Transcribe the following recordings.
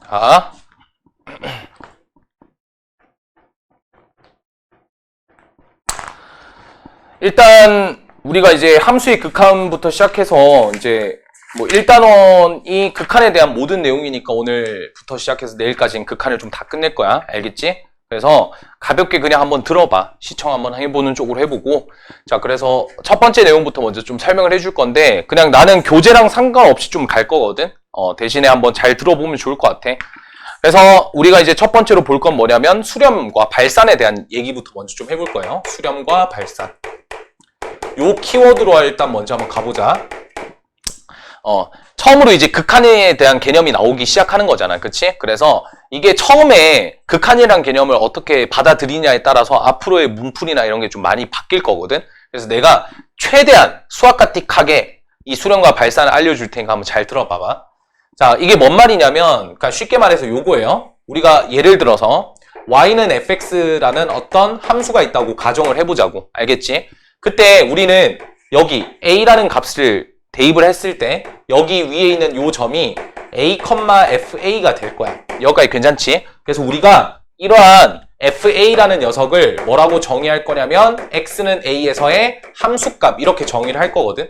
자, 일단 우리가 이제 함수의 극한부터 시작해서 이제 뭐 1단원이 극한에 대한 모든 내용이니까 오늘부터 시작해서 내일까지는 극한을 좀 다 끝낼 거야. 알겠지? 그래서 가볍게 그냥 한번 들어봐. 시청 한번 해보는 쪽으로 해보고. 자, 그래서 첫 번째 내용부터 먼저 좀 설명을 해줄 건데, 그냥 나는 교재랑 상관없이 좀 갈 거거든. 대신에 한번 잘 들어보면 좋을 것 같아. 그래서 우리가 이제 첫 번째로 볼 건 뭐냐면 수렴과 발산에 대한 얘기부터 먼저 좀 해볼 거예요. 수렴과 발산. 요 키워드로 일단 먼저 한번 가보자. 처음으로 이제 극한에 대한 개념이 나오기 시작하는 거잖아. 그치? 그래서 이게 처음에 극한이라는 개념을 어떻게 받아들이냐에 따라서 앞으로의 문풀이나 이런 게 좀 많이 바뀔 거거든. 그래서 내가 최대한 수학가틱하게 이 수렴과 발산을 알려줄 테니까 한번 잘 들어봐봐. 자, 이게 뭔 말이냐면, 그러니까 쉽게 말해서 요거예요. 우리가 예를 들어서 y는 fx라는 어떤 함수가 있다고 가정을 해보자고. 알겠지? 그때 우리는 여기 a라는 값을 대입을 했을 때 여기 위에 있는 요 점이 a, fa가 될 거야. 여기까지 괜찮지? 그래서 우리가 이러한 fa라는 녀석을 뭐라고 정의할 거냐면 x는 a에서의 함수값 이렇게 정의를 할 거거든.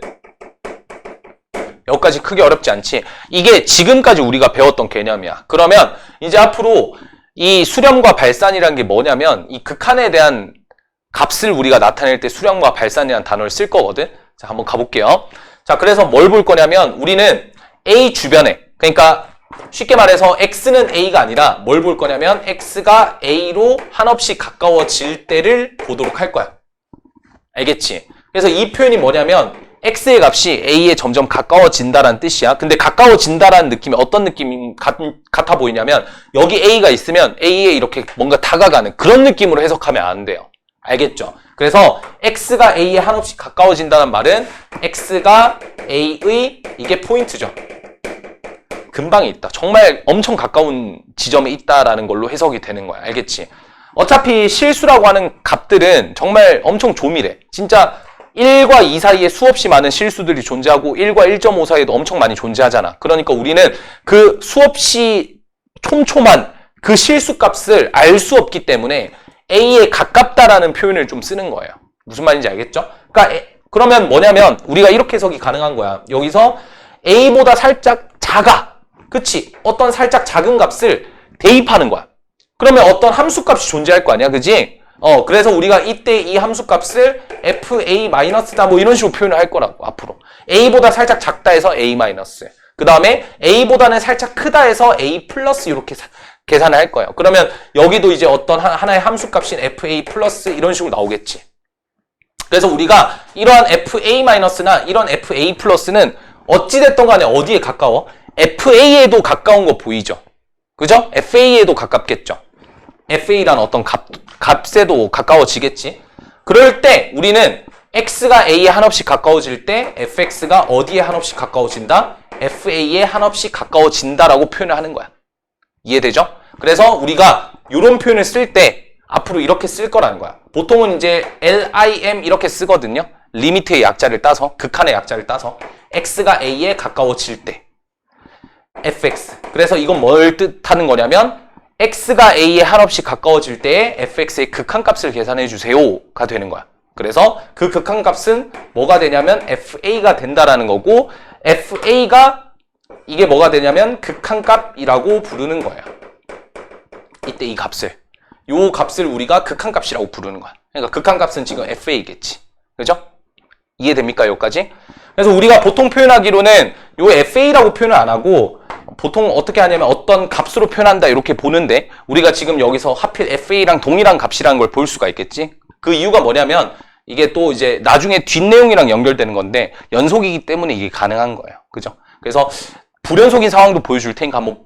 여기까지 크게 어렵지 않지? 이게 지금까지 우리가 배웠던 개념이야. 그러면 이제 앞으로 이 수렴과 발산이라는 게 뭐냐면 이 극한에 대한 값을 우리가 나타낼 때 수렴과 발산이라는 단어를 쓸 거거든. 자, 한번 가볼게요. 자, 그래서 뭘 볼 거냐면 우리는 A 주변에, 그러니까 쉽게 말해서 X는 A가 아니라 뭘 볼 거냐면 X가 A로 한없이 가까워질 때를 보도록 할 거야. 알겠지? 그래서 이 표현이 뭐냐면 X의 값이 A에 점점 가까워진다라는 뜻이야. 근데 가까워진다라는 느낌이 어떤 느낌이 같아 보이냐면 여기 A가 있으면 A에 이렇게 뭔가 다가가는 그런 느낌으로 해석하면 안 돼요. 알겠죠? 그래서 X가 A에 한없이 가까워진다는 말은 X가 A의 이게 포인트죠. 근방에 있다. 정말 엄청 가까운 지점에 있다라는 걸로 해석이 되는 거야. 알겠지? 어차피 실수라고 하는 값들은 정말 엄청 조밀해. 진짜 1과 2 사이에 수없이 많은 실수들이 존재하고 1과 1.5 사이에도 엄청 많이 존재하잖아. 그러니까 우리는 그 수없이 촘촘한 그 실수 값을 알 수 없기 때문에 A에 가깝다라는 표현을 좀 쓰는 거예요. 무슨 말인지 알겠죠? 그러니까 그러면 뭐냐면 우리가 이렇게 해석이 가능한 거야. 여기서 A보다 살짝 작아. 그치? 어떤 살짝 작은 값을 대입하는 거야. 그러면 어떤 함수값이 존재할 거 아니야. 그지? 그래서 우리가 이때 이 함수값을 fa-다 뭐 이런 식으로 표현을 할 거라고 앞으로. A보다 살짝 작다 해서 a-. 그 다음에 A보다는 살짝 크다 해서 a+ 이렇게 계산을 할 거예요. 그러면 여기도 이제 어떤 하나의 함수값인 fa+ 이런 식으로 나오겠지. 그래서 우리가 이러한 fa-나 이런 fa+는 어찌됐든 간에 어디에 가까워? fa에도 가까운 거 보이죠? 그죠? fa에도 가깝겠죠? fa란 어떤 값에도 가까워지겠지? 그럴 때 우리는 x가 a에 한없이 가까워질 때 fx가 어디에 한없이 가까워진다? fa에 한없이 가까워진다라고 표현을 하는 거야. 이해되죠? 그래서 우리가 이런 표현을 쓸 때 앞으로 이렇게 쓸 거라는 거야. 보통은 이제 lim 이렇게 쓰거든요. 리미트의 약자를 따서, 극한의 약자를 따서 x가 a에 가까워질 때 fx. 그래서 이건 뭘 뜻하는 거냐면 x가 a에 한없이 가까워질 때에 fx의 극한값을 계산해 주세요가 되는 거야. 그래서 그 극한값은 뭐가 되냐면 fa가 된다라는 거고 fa가 이게 뭐가 되냐면 극한값이라고 부르는 거예요. 이때 이 값을. 요 값을 우리가 극한값이라고 부르는 거야. 그러니까 극한값은 지금 fa겠지. 그죠? 이해됩니까? 여기까지? 그래서 우리가 보통 표현하기로는 요 fa라고 표현을 안 하고 보통 어떻게 하냐면 어떤 값으로 표현한다 이렇게 보는데 우리가 지금 여기서 하필 fa랑 동일한 값이라는 걸 볼 수가 있겠지? 그 이유가 뭐냐면 이게 또 이제 나중에 뒷내용이랑 연결되는 건데 연속이기 때문에 이게 가능한 거예요. 그죠? 그래서 불연속인 상황도 보여줄 테니까 한번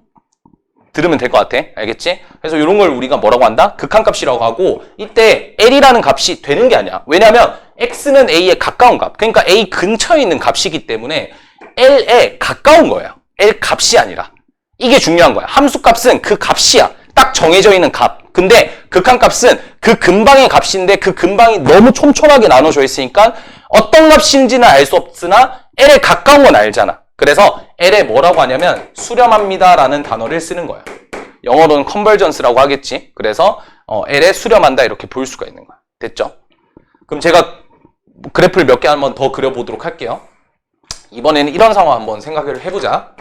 들으면 될 것 같아. 알겠지? 그래서 이런 걸 우리가 뭐라고 한다? 극한값이라고 하고 이때 L이라는 값이 되는 게 아니야. 왜냐면 X는 A에 가까운 값. 그러니까 A 근처에 있는 값이기 때문에 L에 가까운 거예요. L 값이 아니라. 이게 중요한 거야. 함수값은 그 값이야. 딱 정해져 있는 값. 근데 극한값은 그 근방의 값인데 그 근방이 너무 촘촘하게 나눠져 있으니까 어떤 값인지는 알 수 없으나 L에 가까운 건 알잖아. 그래서 L에 뭐라고 하냐면 수렴합니다라는 단어를 쓰는 거야. 영어로는 컨버전스라고 하겠지. 그래서 L에 수렴한다 이렇게 볼 수가 있는 거야. 됐죠? 그럼 제가 그래프를 몇 개 한번 더 그려보도록 할게요. 이번에는 이런 상황 한번 생각을 해보자.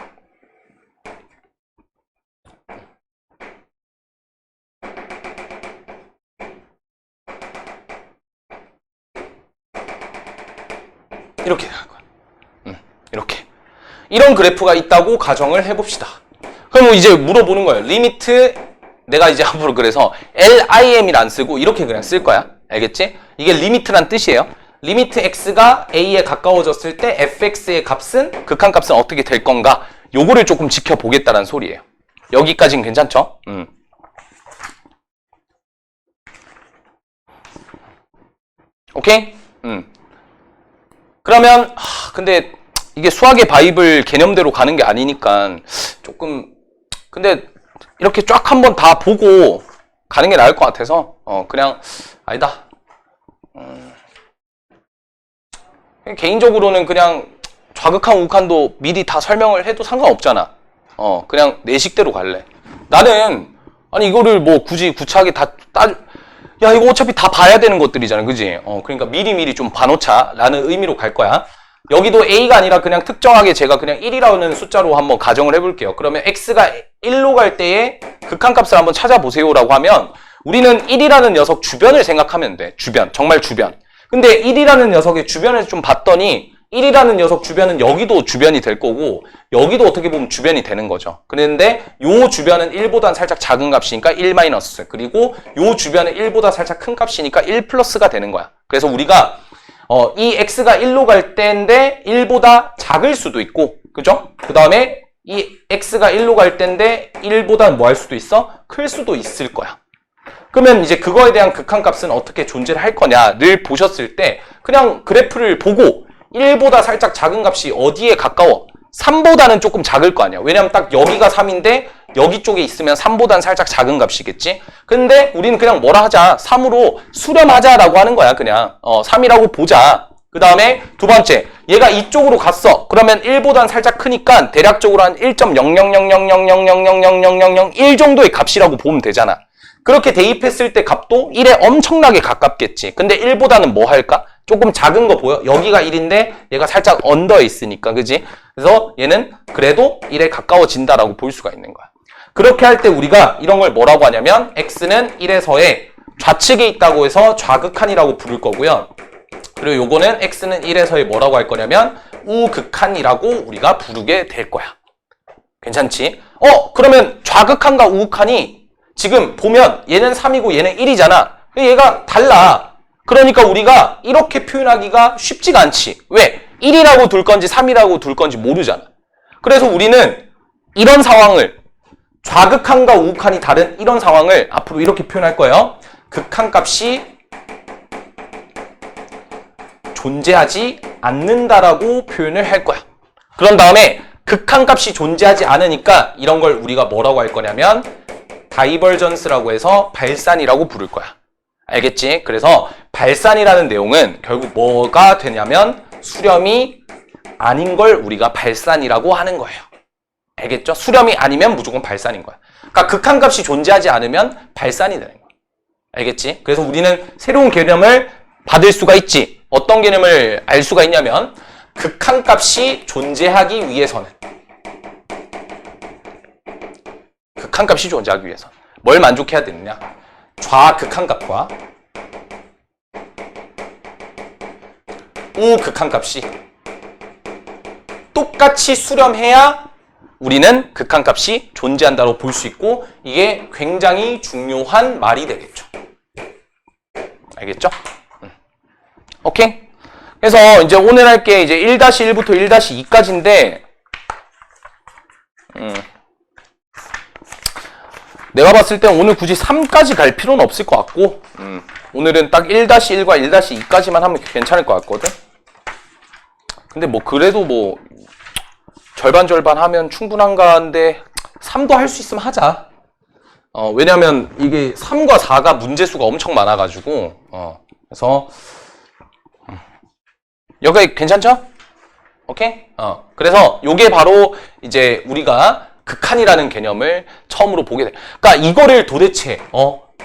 이렇게 할 거야. 이렇게. 이런 그래프가 있다고 가정을 해봅시다. 그럼 이제 물어보는 거예요. 리미트, 내가 이제 앞으로 그래서 LIM이라 안 쓰고 이렇게 그냥 쓸 거야. 알겠지? 이게 리미트란 뜻이에요. 리미트 x가 a에 가까워졌을 때 fx의 값은, 극한값은 어떻게 될 건가? 요거를 조금 지켜보겠다는 소리예요. 여기까지는 괜찮죠? 오케이? 그러면 근데 이게 수학의 바이블 개념대로 가는 게 아니니까 조금, 근데 이렇게 쫙 한번 다 보고 가는 게 나을 것 같아서 그냥 아니다. 개인적으로는 그냥 좌극한 우극한도 미리 다 설명을 해도 상관없잖아. 그냥 내 식대로 갈래. 나는 아니 이거를 뭐 굳이 구차하게 야 이거 어차피 다 봐야 되는 것들이잖아, 그지? 그러니까 미리미리 좀 봐놓자라는 의미로 갈 거야. 여기도 A가 아니라 그냥 특정하게 제가 그냥 1이라는 숫자로 한번 가정을 해볼게요. 그러면 X가 1로 갈 때의 극한값을 한번 찾아보세요라고 하면 우리는 1이라는 녀석 주변을 생각하면 돼. 주변, 정말 주변. 근데 1이라는 녀석의 주변을 좀 봤더니 1이라는 녀석 주변은 여기도 주변이 될 거고 여기도 어떻게 보면 주변이 되는 거죠. 그런데 요 주변은 1보다는 살짝 작은 값이니까 1 마이너스, 그리고 요 주변은 1보다 살짝 큰 값이니까 1 플러스가 되는 거야. 그래서 우리가 이 x가 1로 갈 때인데 1보다 작을 수도 있고, 그죠? 그 다음에 이 x가 1로 갈 때인데 1보다 뭐 할 수도 있어? 클 수도 있을 거야. 그러면 이제 그거에 대한 극한값은 어떻게 존재를 할 거냐를 보셨을 때 그냥 그래프를 보고 1보다 살짝 작은 값이 어디에 가까워? 3보다는 조금 작을 거 아니야. 왜냐면 딱 여기가 3인데 여기 쪽에 있으면 3보다는 살짝 작은 값이겠지. 근데 우리는 그냥 뭐라 하자. 3으로 수렴하자라고 하는 거야. 그냥 3이라고 보자. 그 다음에 두 번째, 얘가 이쪽으로 갔어. 그러면 1보다는 살짝 크니까 대략적으로 한 1.0000000000001 정도의 값이라고 보면 되잖아. 그렇게 대입했을 때 값도 1에 엄청나게 가깝겠지. 근데 1보다는 뭐 할까? 조금 작은 거 보여? 여기가 1인데 얘가 살짝 언더에 있으니까, 그지? 그래서 얘는 그래도 1에 가까워진다라고 볼 수가 있는 거야. 그렇게 할 때 우리가 이런 걸 뭐라고 하냐면 x는 1에서의 좌측에 있다고 해서 좌극한이라고 부를 거고요. 그리고 요거는 x는 1에서의 뭐라고 할 거냐면 우극한이라고 우리가 부르게 될 거야. 괜찮지? 그러면 좌극한과 우극한이 지금 보면 얘는 3이고 얘는 1이잖아. 얘가 달라. 그러니까 우리가 이렇게 표현하기가 쉽지가 않지. 왜? 1이라고 둘 건지 3이라고 둘 건지 모르잖아. 그래서 우리는 이런 상황을, 좌극한과 우극한이 다른 이런 상황을 앞으로 이렇게 표현할 거예요. 극한값이 존재하지 않는다라고 표현을 할 거야. 그런 다음에 극한값이 존재하지 않으니까 이런 걸 우리가 뭐라고 할 거냐면 다이버전스라고 해서 발산이라고 부를 거야. 알겠지? 그래서 발산이라는 내용은 결국 뭐가 되냐면 수렴이 아닌 걸 우리가 발산이라고 하는 거예요. 알겠죠? 수렴이 아니면 무조건 발산인 거야. 그러니까 극한값이 존재하지 않으면 발산이 되는 거야. 알겠지? 그래서 우리는 새로운 개념을 받을 수가 있지. 어떤 개념을 알 수가 있냐면 극한값이 존재하기 위해서는, 극한값이 존재하기 위해서 뭘 만족해야 되느냐? 좌극한값과 우극한값이 똑같이 수렴해야 우리는 극한값이 존재한다고 볼 수 있고, 이게 굉장히 중요한 말이 되겠죠. 알겠죠? 오케이? 그래서 이제 오늘 할 게 이제 1-1부터 1-2까지인데 내가 봤을 땐 오늘 굳이 3까지 갈 필요는 없을 것 같고 오늘은 딱 1-1과 1-2까지만 하면 괜찮을 것 같거든. 근데 뭐 그래도 뭐 절반 하면 충분한가 한데 3도 할 수 있으면 하자. 왜냐면 이게 3과 4가 문제수가 엄청 많아가지고 그래서 여기 괜찮죠? 오케이? 그래서 요게 바로 이제 우리가 극한이라는 개념을 처음으로 보게 돼. 그러니까 이거를 도대체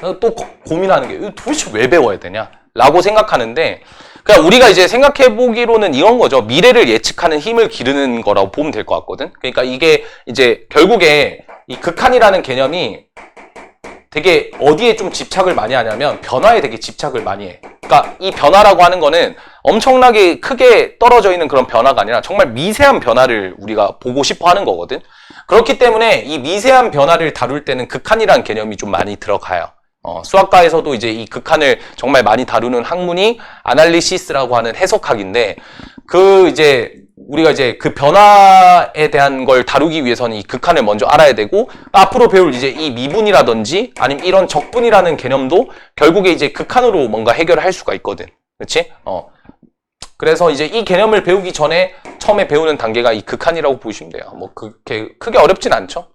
또 고민하는 게 도대체 왜 배워야 되냐? 라고 생각하는데, 그러니까 우리가 이제 생각해 보기로는 이런 거죠. 미래를 예측하는 힘을 기르는 거라고 보면 될 것 같거든. 그러니까 이게 이제 결국에 이 극한이라는 개념이 되게 어디에 좀 집착을 많이 하냐면 변화에 되게 집착을 많이 해. 그러니까 이 변화라고 하는 거는 엄청나게 크게 떨어져 있는 그런 변화가 아니라 정말 미세한 변화를 우리가 보고 싶어 하는 거거든. 그렇기 때문에 이 미세한 변화를 다룰 때는 극한이라는 개념이 좀 많이 들어가요. 수학과에서도 이제 이 극한을 정말 많이 다루는 학문이 아날리시스라고 하는 해석학인데, 우리가 이제 그 변화에 대한 걸 다루기 위해서는 이 극한을 먼저 알아야 되고, 앞으로 배울 이제 이 미분이라든지 아니면 이런 적분이라는 개념도 결국에 이제 극한으로 뭔가 해결을 할 수가 있거든. 그렇지? 그래서 이제 이 개념을 배우기 전에 처음에 배우는 단계가 이 극한이라고 보시면 돼요. 뭐 그렇게 크게 어렵진 않죠.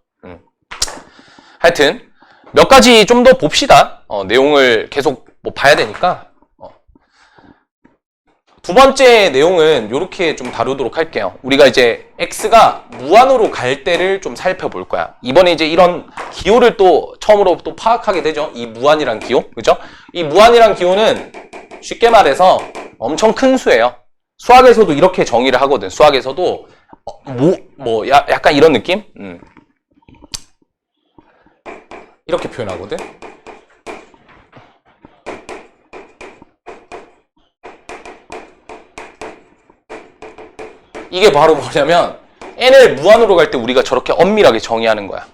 하여튼 몇 가지 좀 더 봅시다. 내용을 계속 뭐 봐야 되니까. 두 번째 내용은 이렇게 좀 다루도록 할게요. 우리가 이제 x가 무한으로 갈 때를 좀 살펴볼 거야. 이번에 이제 이런 기호를 또 처음으로 또 파악하게 되죠. 이 무한이란 기호, 그죠? 이 무한이란 기호는 쉽게 말해서 엄청 큰 수예요. 수학에서도 이렇게 정의를 하거든. 수학에서도 약간 이런 느낌? 이렇게 표현하거든. 이게 바로 뭐냐면 n을 무한으로 갈 때 우리가 저렇게 엄밀하게 정의하는 거야.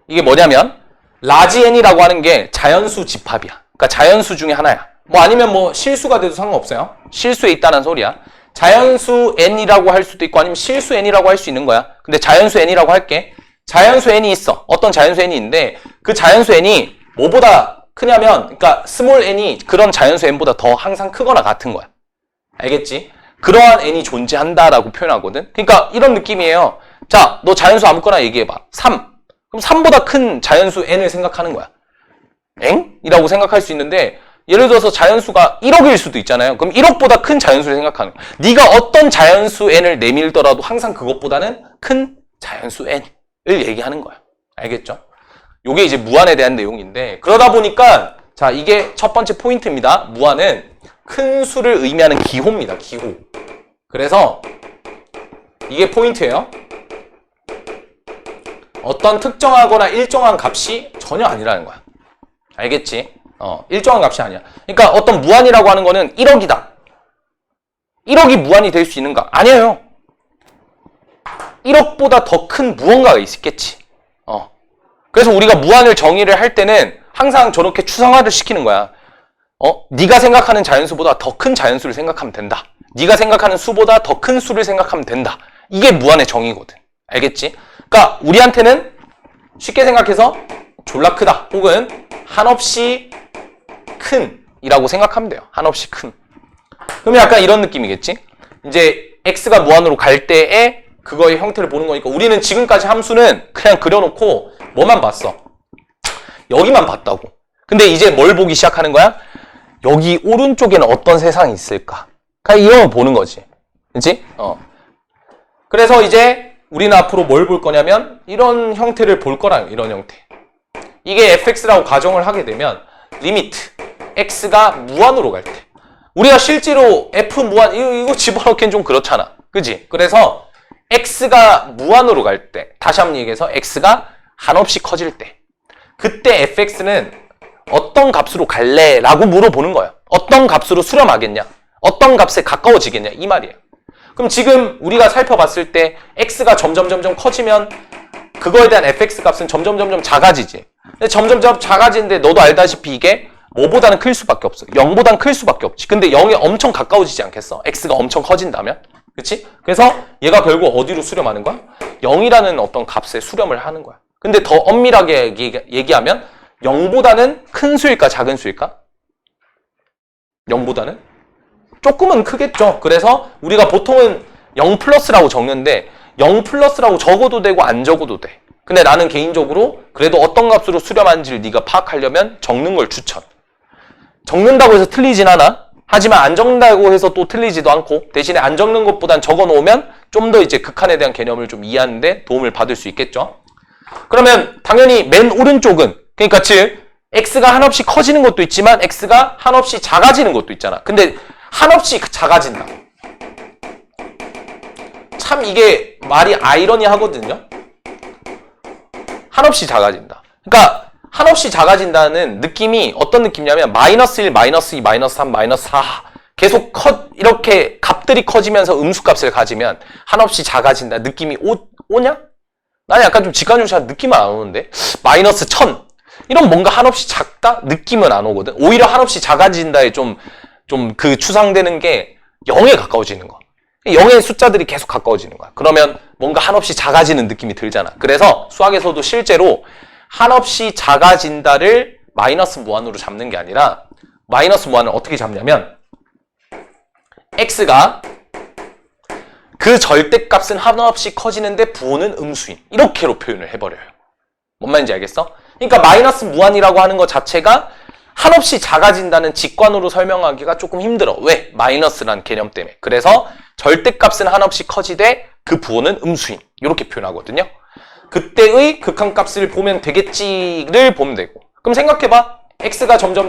이게 뭐냐면 라지 n이라고 하는 게 자연수 집합이야. 그러니까 자연수 중에 하나야. 뭐 아니면 뭐 실수가 돼도 상관없어요. 실수에 있다는 소리야. 자연수 n이라고 할 수도 있고 아니면 실수 n이라고 할 수 있는 거야. 근데 자연수 n이라고 할게. 자연수 n이 있어. 어떤 자연수 n이 있는데 그 자연수 n이 뭐보다 크냐면, 그러니까 스몰 n이 그런 자연수 n보다 더 항상 크거나 같은 거야. 알겠지? 그러한 n이 존재한다라고 표현하거든. 그러니까 이런 느낌이에요. 자, 너 자연수 아무거나 얘기해봐. 3. 그럼 3보다 큰 자연수 n을 생각하는 거야. 엥? 이라고 생각할 수 있는데, 예를 들어서 자연수가 1억일 수도 있잖아요. 그럼 1억보다 큰 자연수를 생각하는 거야. 네가 어떤 자연수 n을 내밀더라도 항상 그것보다는 큰 자연수 n을 얘기하는 거야. 알겠죠? 요게 이제 무한에 대한 내용인데, 그러다 보니까 자, 이게 첫 번째 포인트입니다. 무한은 큰 수를 의미하는 기호입니다. 기호. 그래서 이게 포인트예요. 어떤 특정하거나 일정한 값이 전혀 아니라는 거야. 알겠지? 일정한 값이 아니야. 그러니까 어떤 무한이라고 하는 거는 1억이다. 1억이 무한이 될 수 있는가? 아니에요. 1억보다 더 큰 무언가가 있겠지. 그래서 우리가 무한을 정의를 할 때는 항상 저렇게 추상화를 시키는 거야. 네가 생각하는 자연수보다 더 큰 자연수를 생각하면 된다. 네가 생각하는 수보다 더 큰 수를 생각하면 된다. 이게 무한의 정의거든. 알겠지? 그러니까 우리한테는 쉽게 생각해서 졸라 크다 혹은 한없이 큰 이라고 생각하면 돼요. 한없이 큰. 그러면 약간 이런 느낌이겠지? 이제 x가 무한으로 갈 때에 그거의 형태를 보는 거니까 우리는 지금까지 함수는 그냥 그려놓고 뭐만 봤어? 여기만 봤다고. 근데 이제 뭘 보기 시작하는 거야? 여기 오른쪽에는 어떤 세상이 있을까? 그냥 이런 거 보는 거지. 그치? 그래서 이제 우리는 앞으로 뭘 볼 거냐면 이런 형태를 볼 거라요. 이런 형태. 이게 fx라고 가정을 하게 되면 리미트 x가 무한으로 갈 때 우리가 실제로 f 무한 이거 집어넣기엔 좀 그렇잖아. 그지? 그래서 x가 무한으로 갈 때 다시 한번 얘기해서 x가 한없이 커질 때 그때 fx는 어떤 값으로 갈래? 라고 물어보는 거예요. 어떤 값으로 수렴하겠냐? 어떤 값에 가까워지겠냐? 이 말이에요. 그럼 지금 우리가 살펴봤을 때 x가 점점 커지면 그거에 대한 fx 값은 점점 작아지지. 근데 점점 작아지는데 너도 알다시피 이게 뭐보다는 클 수밖에 없어. 0보다는 클 수밖에 없지. 근데 0에 엄청 가까워지지 않겠어? x가 엄청 커진다면? 그치? 그래서 얘가 결국 어디로 수렴하는 거야? 0이라는 어떤 값에 수렴을 하는 거야. 근데 더 엄밀하게 얘기하면 0보다는 큰 수일까 작은 수일까? 0보다는? 조금은 크겠죠. 그래서 우리가 보통은 0 플러스라고 적는데 0 플러스라고 적어도 되고 안 적어도 돼. 근데 나는 개인적으로 그래도 어떤 값으로 수렴하는지를 네가 파악하려면 적는 걸 추천. 적는다고 해서 틀리진 않아. 하지만 안 적는다고 해서 또 틀리지도 않고 대신에 안 적는 것보단 적어 놓으면 좀 더 이제 극한에 대한 개념을 좀 이해하는데 도움을 받을 수 있겠죠. 그러면 당연히 맨 오른쪽은, 그러니까 즉 x가 한없이 커지는 것도 있지만 x가 한없이 작아지는 것도 있잖아. 근데 한없이 작아진다. 참 이게 말이 아이러니하거든요. 한없이 작아진다. 그러니까 한없이 작아진다는 느낌이 어떤 느낌이냐면 마이너스 1, 마이너스 2, 마이너스 3, 마이너스 4 계속 이렇게 값들이 커지면서 음수값을 가지면 한없이 작아진다 느낌이 오냐? 나는 약간 좀 직관적으로 느낌은 안 오는데 마이너스 1000 이런 뭔가 한없이 작다? 느낌은 안 오거든. 오히려 한없이 작아진다에 좀 그 추상되는 게 0에 가까워지는 거. 0의 숫자들이 계속 가까워지는 거야. 그러면 뭔가 한없이 작아지는 느낌이 들잖아. 그래서 수학에서도 실제로 한없이 작아진다를 마이너스 무한으로 잡는 게 아니라 마이너스 무한을 어떻게 잡냐면 x가 그 절대값은 한없이 커지는데 부호는 음수인 이렇게로 표현을 해버려요. 뭔 말인지 알겠어? 그러니까 마이너스 무한이라고 하는 것 자체가 한없이 작아진다는 직관으로 설명하기가 조금 힘들어. 왜? 마이너스라는 개념 때문에. 그래서 절대값은 한없이 커지되 그 부호는 음수인 이렇게 표현하거든요. 그때의 극한값을 보면 되겠지를 보면 되고. 그럼 생각해봐. x가 점점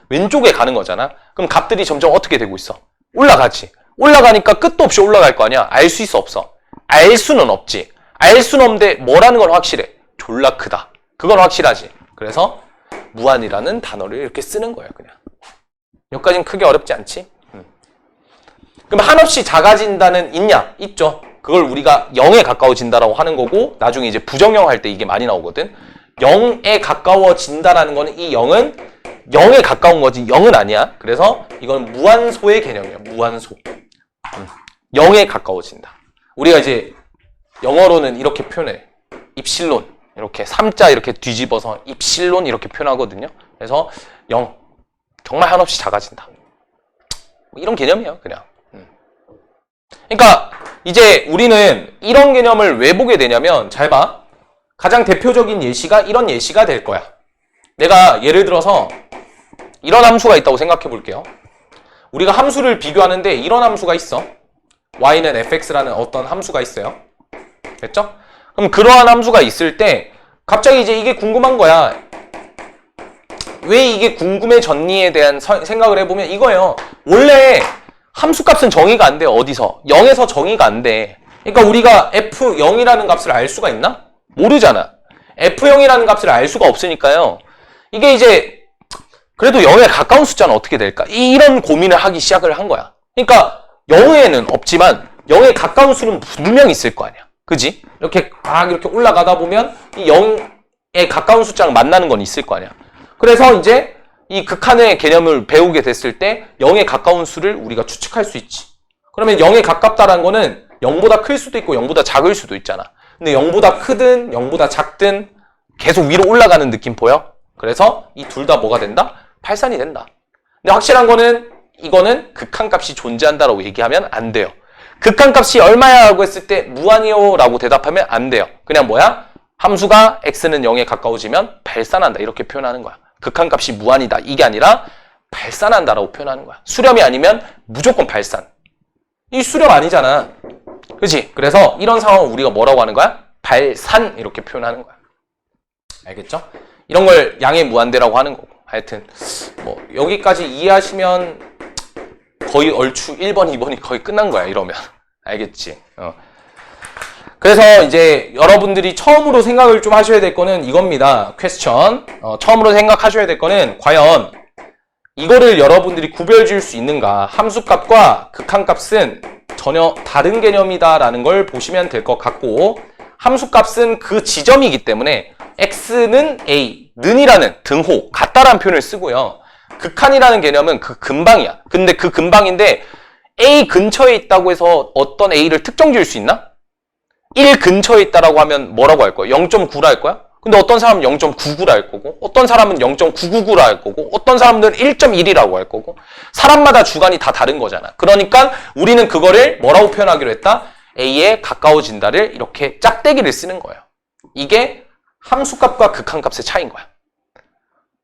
왼쪽에 가는 거잖아. 그럼 값들이 점점 어떻게 되고 있어? 올라가지. 올라가니까 끝도 없이 올라갈 거 아니야. 알 수 있어 없어? 알 수는 없지. 알 수는 없는데 뭐라는 건 확실해. 졸라 크다. 그건 확실하지. 그래서 무한이라는 단어를 이렇게 쓰는 거예요. 그냥. 여기까지는 크게 어렵지 않지? 그럼 한없이 작아진다는 있냐? 있죠. 그걸 우리가 0에 가까워진다라고 하는 거고 나중에 이제 부정형 할 때 이게 많이 나오거든. 0에 가까워진다라는 거는 이 0은 0에 가까운 거지 0은 아니야. 그래서 이건 무한소의 개념이야. 무한소. 0에 가까워진다. 우리가 이제 영어로는 이렇게 표현해. 입실론. 이렇게 3자 이렇게 뒤집어서 입실론 이렇게 표현하거든요. 그래서 0. 정말 한없이 작아진다. 이런 개념이에요. 그냥. 그러니까 이제 우리는 이런 개념을 왜 보게 되냐면 잘 봐. 가장 대표적인 예시가 이런 예시가 될 거야. 내가 예를 들어서 이런 함수가 있다고 생각해 볼게요. 우리가 함수를 비교하는데 이런 함수가 있어. y는 fx라는 어떤 함수가 있어요. 됐죠? 그럼 그러한 함수가 있을 때 갑자기 이제 이게 궁금한 거야. 왜 이게 궁금해졌니에 대한 생각을 해보면 이거예요. 원래 함수값은 정의가 안 돼. 어디서? 0에서 정의가 안 돼. 그러니까 우리가 f0이라는 값을 알 수가 있나? 모르잖아. f0이라는 값을 알 수가 없으니까요. 이게 이제 그래도 0에 가까운 숫자는 어떻게 될까? 이런 고민을 하기 시작을 한 거야. 그러니까 0에는 없지만 0에 가까운 수는 분명히 있을 거 아니야. 그지? 이렇게 막 이렇게 올라가다 보면 이 0에 가까운 숫자랑 만나는 건 있을 거 아니야. 그래서 이제 이 극한의 개념을 배우게 됐을 때 0에 가까운 수를 우리가 추측할 수 있지. 그러면 0에 가깝다라는 거는 0보다 클 수도 있고 0보다 작을 수도 있잖아. 근데 0보다 크든 0보다 작든 계속 위로 올라가는 느낌 보여? 그래서 이 둘 다 뭐가 된다? 발산이 된다. 근데 확실한 거는 이거는 극한값이 존재한다라고 얘기하면 안 돼요. 극한값이 얼마야? 라고 했을 때 무한이요 라고 대답하면 안 돼요. 그냥 뭐야? 함수가 x는 0에 가까워지면 발산한다 이렇게 표현하는 거야. 극한값이 무한이다 이게 아니라 발산한다라고 표현하는 거야. 수렴이 아니면 무조건 발산. 이 수렴 아니잖아. 그치? 그래서 이런 상황을 우리가 뭐라고 하는 거야? 발산 이렇게 표현하는 거야. 알겠죠? 이런 걸 양의 무한대라고 하는 거고. 하여튼 뭐 여기까지 이해하시면 거의 얼추 1번, 2번이 거의 끝난 거야. 이러면. 알겠지? 그래서 이제 여러분들이 처음으로 생각을 좀 하셔야 될 거는 이겁니다. 퀘스천. 처음으로 생각하셔야 될 거는 과연 이거를 여러분들이 구별 지을 수 있는가. 함수값과 극한값은 전혀 다른 개념이다라는 걸 보시면 될 것 같고 함수값은 그 지점이기 때문에 x는 a, 는이라는 등호, 같다라는 표현을 쓰고요. 극한이라는 개념은 그 근방이야. 근데 그 근방인데 a 근처에 있다고 해서 어떤 a를 특정 지을 수 있나? 1 근처에 있다라고 하면 뭐라고 할 거야? 0.9라 할 거야? 근데 어떤 사람은 0.99라 할 거고 어떤 사람은 0.999라 할 거고 어떤 사람들은 1.1이라고 할 거고 사람마다 주관이 다 다른 거잖아. 그러니까 우리는 그거를 뭐라고 표현하기로 했다? a에 가까워진다를 이렇게 짝대기를 쓰는 거예요. 이게 함수값과 극한값의 차이인 거야.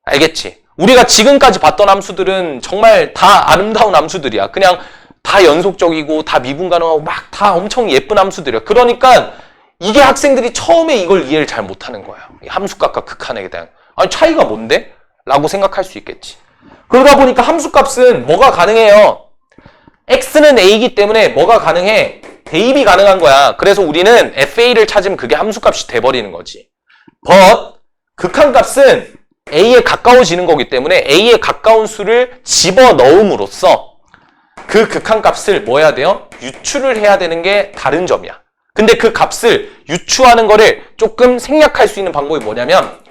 알겠지? 우리가 지금까지 봤던 함수들은 정말 다 아름다운 함수들이야. 그냥 다 연속적이고 다 미분 가능하고 막 다 엄청 예쁜 함수들이야. 그러니까 이게 학생들이 처음에 이걸 이해를 잘 못하는 거야. 이 함수값과 극한에 대한. 아니 차이가 뭔데? 라고 생각할 수 있겠지. 그러다 보니까 함수값은 뭐가 가능해요? x는 a이기 때문에 뭐가 가능해? 대입이 가능한 거야. 그래서 우리는 fa를 찾으면 그게 함수값이 돼버리는 거지. but 극한값은 a에 가까워지는 거기 때문에 a에 가까운 수를 집어넣음으로써 그 극한값을 뭐 해야 돼요? 유추를 해야 되는 게 다른 점이야. 근데 그 값을 유추하는 거를 조금 생략할 수 있는 방법이 뭐냐면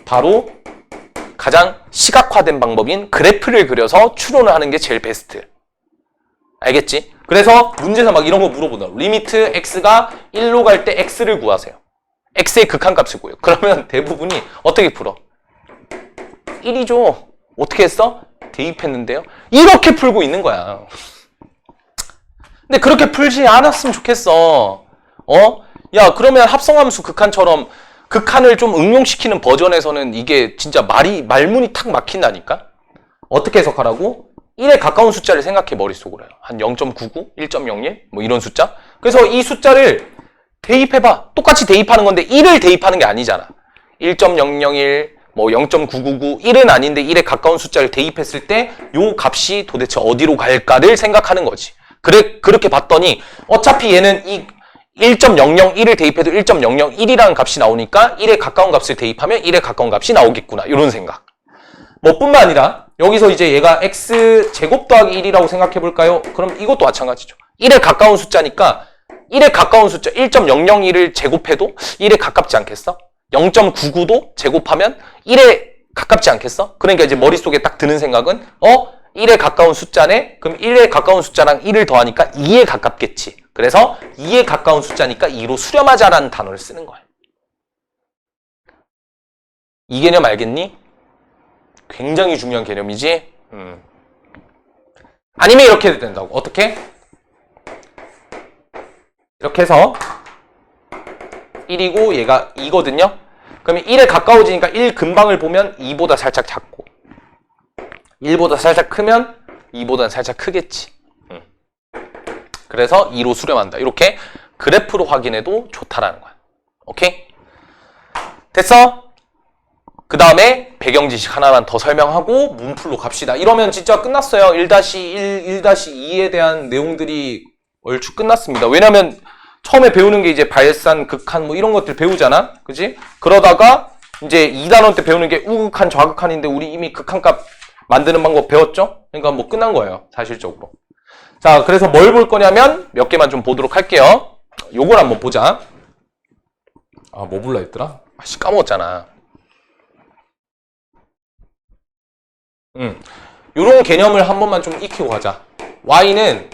바로 가장 시각화된 방법인 그래프를 그려서 추론을 하는 게 제일 베스트. 알겠지? 그래서 문제에서 막 이런 거 물어보더라. 리미트 x가 1로 갈 때 x를 구하세요. x의 극한값을 구해요. 그러면 대부분이 어떻게 풀어? 1이죠. 어떻게 했어? 대입했는데요. 이렇게 풀고 있는 거야. 근데 그렇게 풀지 않았으면 좋겠어. 야, 그러면 합성함수 극한처럼 극한을 좀 응용시키는 버전에서는 이게 진짜 말문이 탁 막힌다니까? 어떻게 해석하라고? 1에 가까운 숫자를 생각해, 머릿속으로. 한 0.99, 1.01, 뭐 이런 숫자. 그래서 이 숫자를 대입해봐. 똑같이 대입하는 건데 1을 대입하는 게 아니잖아. 1.001, 뭐 0.999, 1은 아닌데 1에 가까운 숫자를 대입했을 때 요 값이 도대체 어디로 갈까를 생각하는 거지. 그렇게 봤더니 어차피 얘는 이 1.001을 대입해도 1.001이라는 값이 나오니까 1에 가까운 값을 대입하면 1에 가까운 값이 나오겠구나. 이런 생각. 뭐 뿐만 아니라 여기서 이제 얘가 x 제곱 더하기 1이라고 생각해 볼까요? 그럼 이것도 마찬가지죠. 1에 가까운 숫자니까 1에 가까운 숫자 1.001을 제곱해도 1에 가깝지 않겠어? 0.99도 제곱하면 1에 가깝지 않겠어? 그러니까 이제 머릿속에 딱 드는 생각은 1에 가까운 숫자네? 그럼 1에 가까운 숫자랑 1을 더하니까 2에 가깝겠지. 그래서 2에 가까운 숫자니까 2로 수렴하자라는 단어를 쓰는 거야. 이 개념 알겠니? 굉장히 중요한 개념이지? 아니면 이렇게 해도 된다고. 어떻게? 이렇게 해서 1이고 얘가 2거든요? 그러면 1에 가까워지니까 1 근방을 보면 2보다 살짝 작고 1보다 살짝 크면 2보다는 살짝 크겠지. 그래서 2로 수렴한다. 이렇게 그래프로 확인해도 좋다라는 거야. 오케이? 됐어? 그 다음에 배경 지식 하나만 더 설명하고 문풀로 갑시다. 이러면 진짜 끝났어요. 1-1, 1-2에 대한 내용들이 얼추 끝났습니다. 왜냐면 처음에 배우는 게 이제 발산, 극한 뭐 이런 것들 배우잖아. 그지? 그러다가 이제 2단원 때 배우는 게 우극한, 좌극한인데 우리 이미 극한값 만드는 방법 배웠죠? 그러니까 뭐 끝난 거예요. 사실적으로. 자, 그래서 뭘 볼 거냐면 몇 개만 좀 보도록 할게요. 요걸 한번 보자. 아, 뭐 볼라 했더라? 아씨, 까먹었잖아. 요런 개념을 한 번만 좀 익히고 가자. y는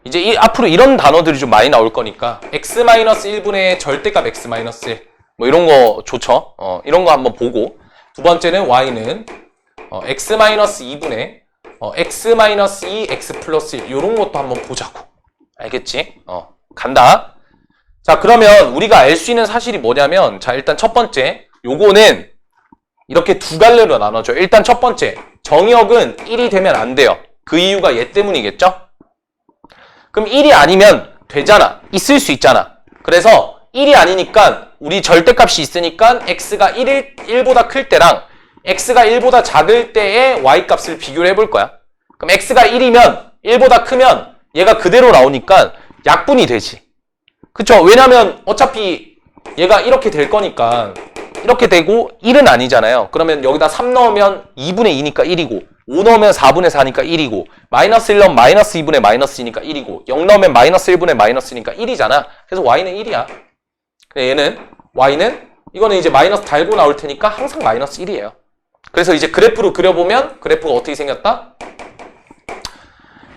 이제 앞으로 이런 단어들이 좀 많이 나올 거니까 x-1분의 절대값 x-1 뭐 이런 거 좋죠. 이런 거 한번 보고 두 번째는 y는 x-2분의 x-2 x 플러스 1 요런 것도 한번 보자고. 알겠지? 간다. 자, 그러면 우리가 알 수 있는 사실이 뭐냐면 자, 일단 첫 번째 요거는 이렇게 두 갈래로 나눠져. 일단 첫 번째 정의역은 1이 되면 안 돼요. 그 이유가 얘 때문이겠죠? 그럼 1이 아니면 되잖아. 있을 수 있잖아. 그래서 1이 아니니까 우리 절대값이 있으니까 x가 1보다 클 때랑 x가 1보다 작을 때의 y값을 비교를 해볼 거야. 그럼 x가 1이면 1보다 크면 얘가 그대로 나오니까 약분이 되지. 그쵸? 왜냐면 어차피 얘가 이렇게 될 거니까 이렇게 되고 1은 아니잖아요. 그러면 여기다 3 넣으면 2분의 2니까 1이고 5 넣으면 4분의 4니까 1이고 마이너스 1 넣으면 마이너스 2분의 마이너스 2니까 1이고 0 넣으면 마이너스 1분의 마이너스니까 1이잖아. 그래서 y는 1이야. 얘는 y는 이거는 이제 마이너스 달고 나올 테니까 항상 마이너스 1이에요. 그래서 이제 그래프로 그려보면 그래프가 어떻게 생겼다?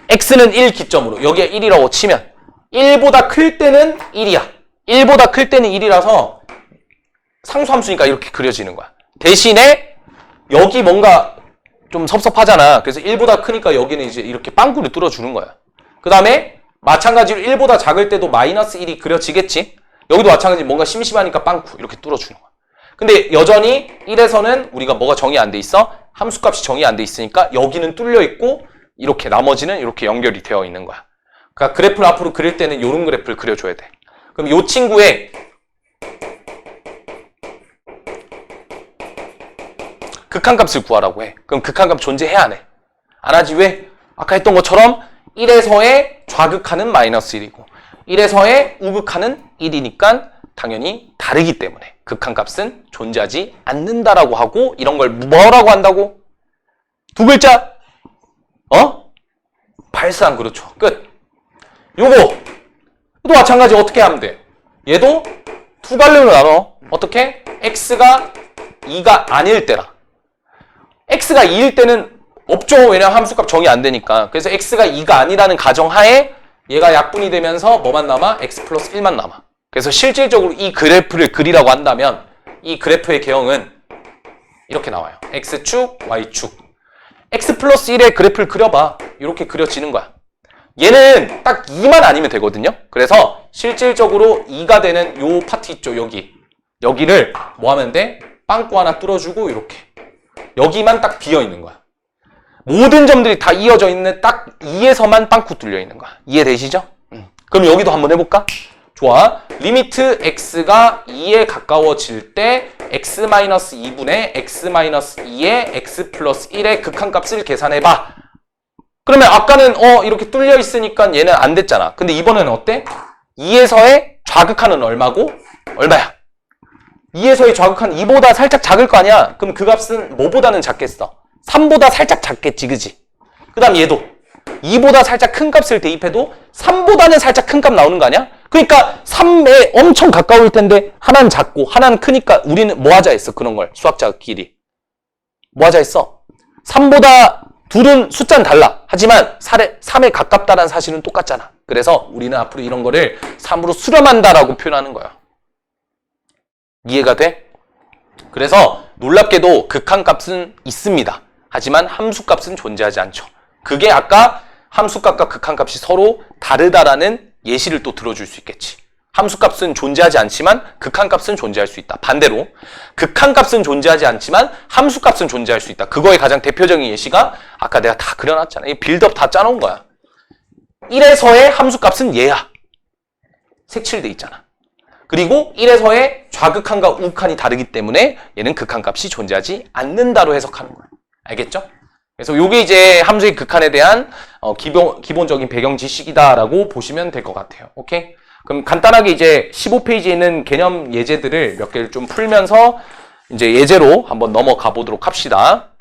x는 1 기점으로 여기에 1이라고 치면 1보다 클 때는 1이야. 1보다 클 때는 1이라서 상수함수니까 이렇게 그려지는 거야. 대신에 여기 뭔가 좀 섭섭하잖아. 그래서 1보다 크니까 여기는 이제 이렇게 빵꾸를 뚫어주는 거야. 그 다음에 마찬가지로 1보다 작을 때도 마이너스 1이 그려지겠지? 여기도 마찬가지로 뭔가 심심하니까 빵꾸 이렇게 뚫어주는 거야. 근데 여전히 1에서는 우리가 뭐가 정의 안 돼 있어? 함수값이 정의 안 돼 있으니까 여기는 뚫려 있고 이렇게 나머지는 이렇게 연결이 되어 있는 거야. 그러니까 그래프를 앞으로 그릴 때는 이런 그래프를 그려줘야 돼. 그럼 이 친구의 극한값을 구하라고 해. 그럼 극한값 존재해야 안 해? 안 하지. 왜? 아까 했던 것처럼 1에서의 좌극한은 마이너스 1이고 1에서의 우극한은 1이니까 당연히 다르기 때문에 극한값은 존재하지 않는다라고 하고, 이런 걸 뭐라고 한다고? 두 글자. 발산. 그렇죠. 끝. 요거 또 마찬가지. 어떻게 하면 돼? 얘도 두 갈래로 나눠. 어떻게? x가 2가 아닐 때라. x가 2일 때는 없죠. 왜냐면 함수값 정의 안 되니까. 그래서 x가 2가 아니라는 가정하에 얘가 약분이 되면서 뭐만 남아? x 플러스 1만 남아. 그래서 실질적으로 이 그래프를 그리라고 한다면 이 그래프의 개형은 이렇게 나와요. x축, y축. x 플러스 1의 그래프를 그려봐. 이렇게 그려지는 거야. 얘는 딱 2만 아니면 되거든요. 그래서 실질적으로 2가 되는 요 파트 있죠. 여기를 뭐 하면 돼? 빵꾸 하나 뚫어주고 이렇게. 여기만 딱 비어 있는 거야. 모든 점들이 다 이어져 있는 딱 2에서만 빵꾸 뚫려 있는 거야. 이해되시죠? 그럼 여기도 한번 해볼까? 좋아. 리미트 x가 2에 가까워질 때 x-2분의 x-2의 x 플러스 1의 극한값을 계산해봐. 그러면 아까는 이렇게 뚫려 있으니까 얘는 안 됐잖아. 근데 이번에는 어때? 2에서의 좌극한은 얼마고? 얼마야? 2에서의 좌극한 2보다 살짝 작을 거 아니야? 그럼 그 값은 뭐보다는 작겠어? 3보다 살짝 작겠지, 그지? 그 다음 얘도 2보다 살짝 큰 값을 대입해도 3보다는 살짝 큰 값 나오는 거 아니야? 그러니까 3에 엄청 가까울 텐데 하나는 작고 하나는 크니까 우리는 뭐 하자 했어? 그런 걸 수학자끼리 뭐 하자 했어? 3보다 둘은 숫자는 달라. 하지만 3에 가깝다는 사실은 똑같잖아. 그래서 우리는 앞으로 이런 거를 3으로 수렴한다라고 표현하는 거야. 이해가 돼? 그래서 놀랍게도 극한값은 있습니다. 하지만 함수값은 존재하지 않죠. 그게 아까 함수값과 극한값이 서로 다르다라는 예시를 또 들어줄 수 있겠지. 함수값은 존재하지 않지만 극한값은 존재할 수 있다. 반대로 극한값은 존재하지 않지만 함수값은 존재할 수 있다. 그거의 가장 대표적인 예시가 아까 내가 다 그려놨잖아. 이 빌드업 다 짜놓은 거야. 1에서의 함수값은 얘야. 색칠돼 있잖아. 그리고 1에서의 좌극한과 우극한이 다르기 때문에 얘는 극한값이 존재하지 않는다로 해석하는 거야. 알겠죠? 그래서 이게 이제 함수의 극한에 대한 기본적인 배경 지식이다라고 보시면 될 것 같아요. 오케이? 그럼 간단하게 이제 15페이지에 있는 개념 예제들을 몇 개를 좀 풀면서 이제 예제로 한번 넘어가 보도록 합시다.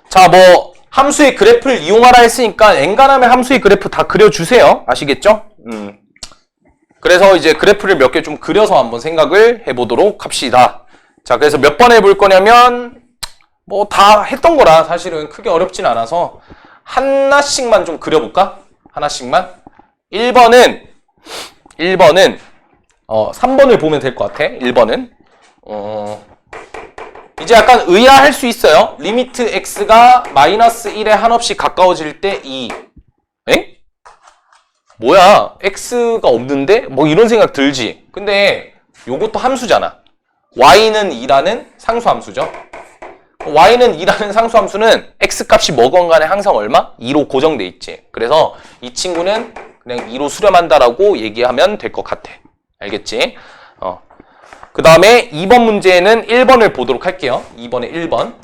자, 뭐 함수의 그래프를 이용하라 했으니까 엔간함의 함수의 그래프 다 그려주세요. 아시겠죠? 그래서 이제 그래프를 몇 개 좀 그려서 한번 생각을 해보도록 합시다. 자, 그래서 몇 번 해볼 거냐면 뭐 다 했던 거라 사실은 크게 어렵진 않아서 하나씩만 좀 그려볼까? 하나씩만. 1번은 3번을 보면 될 것 같아. 1번은 이제 약간 의아할 수 있어요. 리미트 x가 마이너스 1에 한없이 가까워질 때 2. 에? 뭐야? x가 없는데? 뭐 이런 생각 들지. 근데 요것도 함수잖아. y는 2라는 상수함수죠. y는 2라는 상수함수는 x값이 뭐건 간에 항상 얼마? 2로 고정돼 있지. 그래서 이 친구는 그냥 2로 수렴한다라고 얘기하면 될 것 같아. 알겠지? 그 다음에 2번 문제는 1번을 보도록 할게요. 2번에 1번.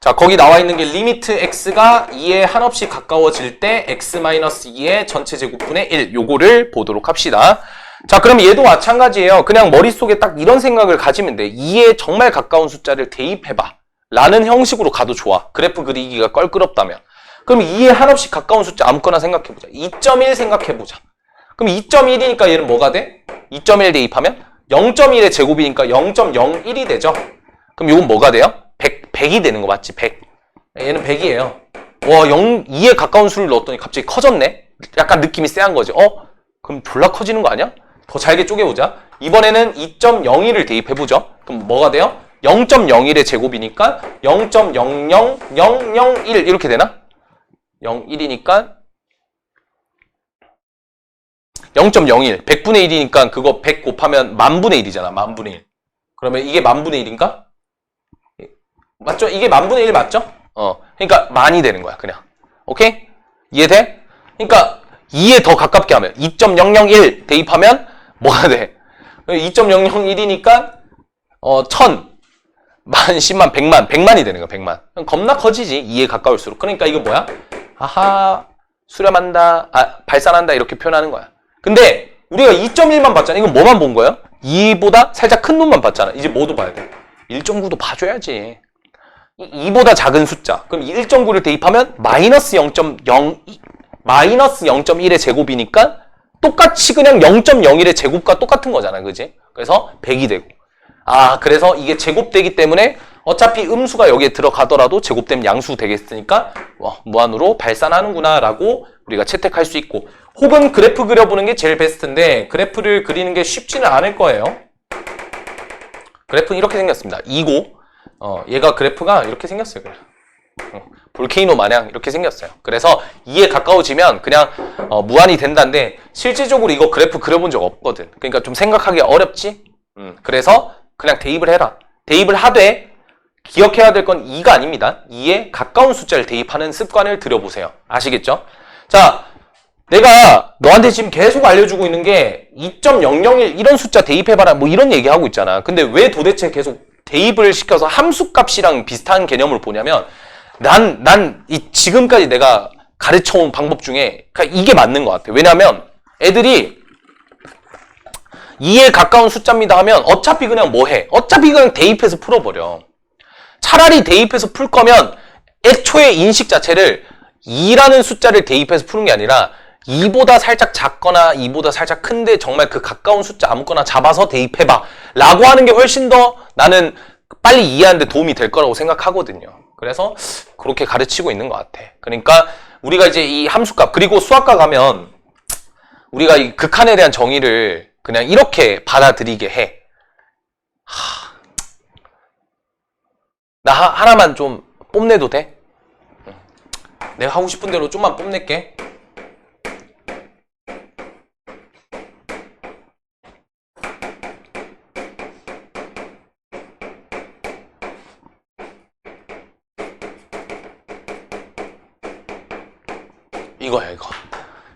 자, 거기 나와 있는 게 리미트 x가 2에 한없이 가까워질 때 x-2의 전체 제곱분의 1. 요거를 보도록 합시다. 자, 그럼 얘도 마찬가지예요. 그냥 머릿속에 딱 이런 생각을 가지면 돼. 2에 정말 가까운 숫자를 대입해봐. 라는 형식으로 가도 좋아. 그래프 그리기가 껄끄럽다면. 그럼 2에 한없이 가까운 숫자 아무거나 생각해보자. 2.1 생각해보자. 그럼 2.1이니까 얘는 뭐가 돼? 2.1 대입하면 0.1의 제곱이니까 0.01이 되죠. 그럼 이건 뭐가 돼요? 100이 되는 거 맞지? 100. 얘는 100이에요. 와, 2에 가까운 수를 넣었더니 갑자기 커졌네? 약간 느낌이 쎄한 거지. 그럼 졸라 커지는 거 아니야? 더 잘게 쪼개보자. 이번에는 2.01을 대입해보죠. 그럼 뭐가 돼요? 0.01의 제곱이니까 0.00001 이렇게 되나? 01이니까 0.01. 100분의 1이니까 그거 100 곱하면 만분의 1이잖아. 만분의 1. 그러면 이게 만분의 1인가? 맞죠? 이게 만분의 1 맞죠? 그러니까 만이 되는 거야, 그냥. 오케이? 이해돼? 그러니까 2에 더 가깝게 하면 2.001 대입하면 뭐가 돼? 2.001이니까 1000, 만, 10만, 100만, 100만이 되는 거야. 100만. 겁나 커지지. 2에 가까울수록. 그러니까 이거 뭐야? 아하, 수렴한다, 발산한다 이렇게 표현하는 거야. 근데 우리가 2.1만 봤잖아. 이건 뭐만 본 거야? 2보다 살짝 큰 놈만 봤잖아. 이제 뭐도 봐야 돼? 1.9도 봐줘야지. 2보다 작은 숫자. 그럼 1.9를 대입하면 마이너스 0.1의 제곱이니까 똑같이 그냥 0.01의 제곱과 똑같은 거잖아. 그지? 그래서 100이 되고. 그래서 이게 제곱되기 때문에 어차피 음수가 여기에 들어가더라도 제곱되면 양수 되겠으니까 무한으로 발산하는구나 라고 우리가 채택할 수 있고, 혹은 그래프 그려보는 게 제일 베스트인데 그래프를 그리는 게 쉽지는 않을 거예요. 그래프는 이렇게 생겼습니다. 2고 얘가 그래프가 이렇게 생겼어요. 볼케이노 마냥 이렇게 생겼어요. 그래서 2에 가까워지면 그냥 무한이 된다는데 실질적으로 이거 그래프 그려본 적 없거든. 그러니까 좀 생각하기 어렵지? 그래서 그냥 대입을 해라. 대입을 하되 기억해야 될 건 2가 아닙니다. 2에 가까운 숫자를 대입하는 습관을 들여보세요. 아시겠죠? 자, 내가 너한테 지금 계속 알려주고 있는 게 2.001 이런 숫자 대입해봐라 뭐 이런 얘기하고 있잖아. 근데 왜 도대체 계속 대입을 시켜서 함수값이랑 비슷한 개념을 보냐면 지금까지 내가 가르쳐온 방법 중에 이게 맞는 것 같아. 왜냐면 애들이 2에 가까운 숫자입니다 하면 어차피 그냥 뭐 해? 어차피 그냥 대입해서 풀어버려. 차라리 대입해서 풀 거면 애초에 인식 자체를 2라는 숫자를 대입해서 푸는 게 아니라 2보다 살짝 작거나 2보다 살짝 큰데 정말 그 가까운 숫자 아무거나 잡아서 대입해봐 라고 하는 게 훨씬 더 나는 빨리 이해하는 데 도움이 될 거라고 생각하거든요. 그래서 그렇게 가르치고 있는 것 같아. 그러니까 우리가 이제 이 함수값, 그리고 수학과 가면 우리가 이 극한에 대한 정의를 그냥 이렇게 받아들이게 해. 나 하나만 좀 뽐내도 돼? 내가 하고 싶은 대로 좀만 뽐낼게. 이거야, 이거.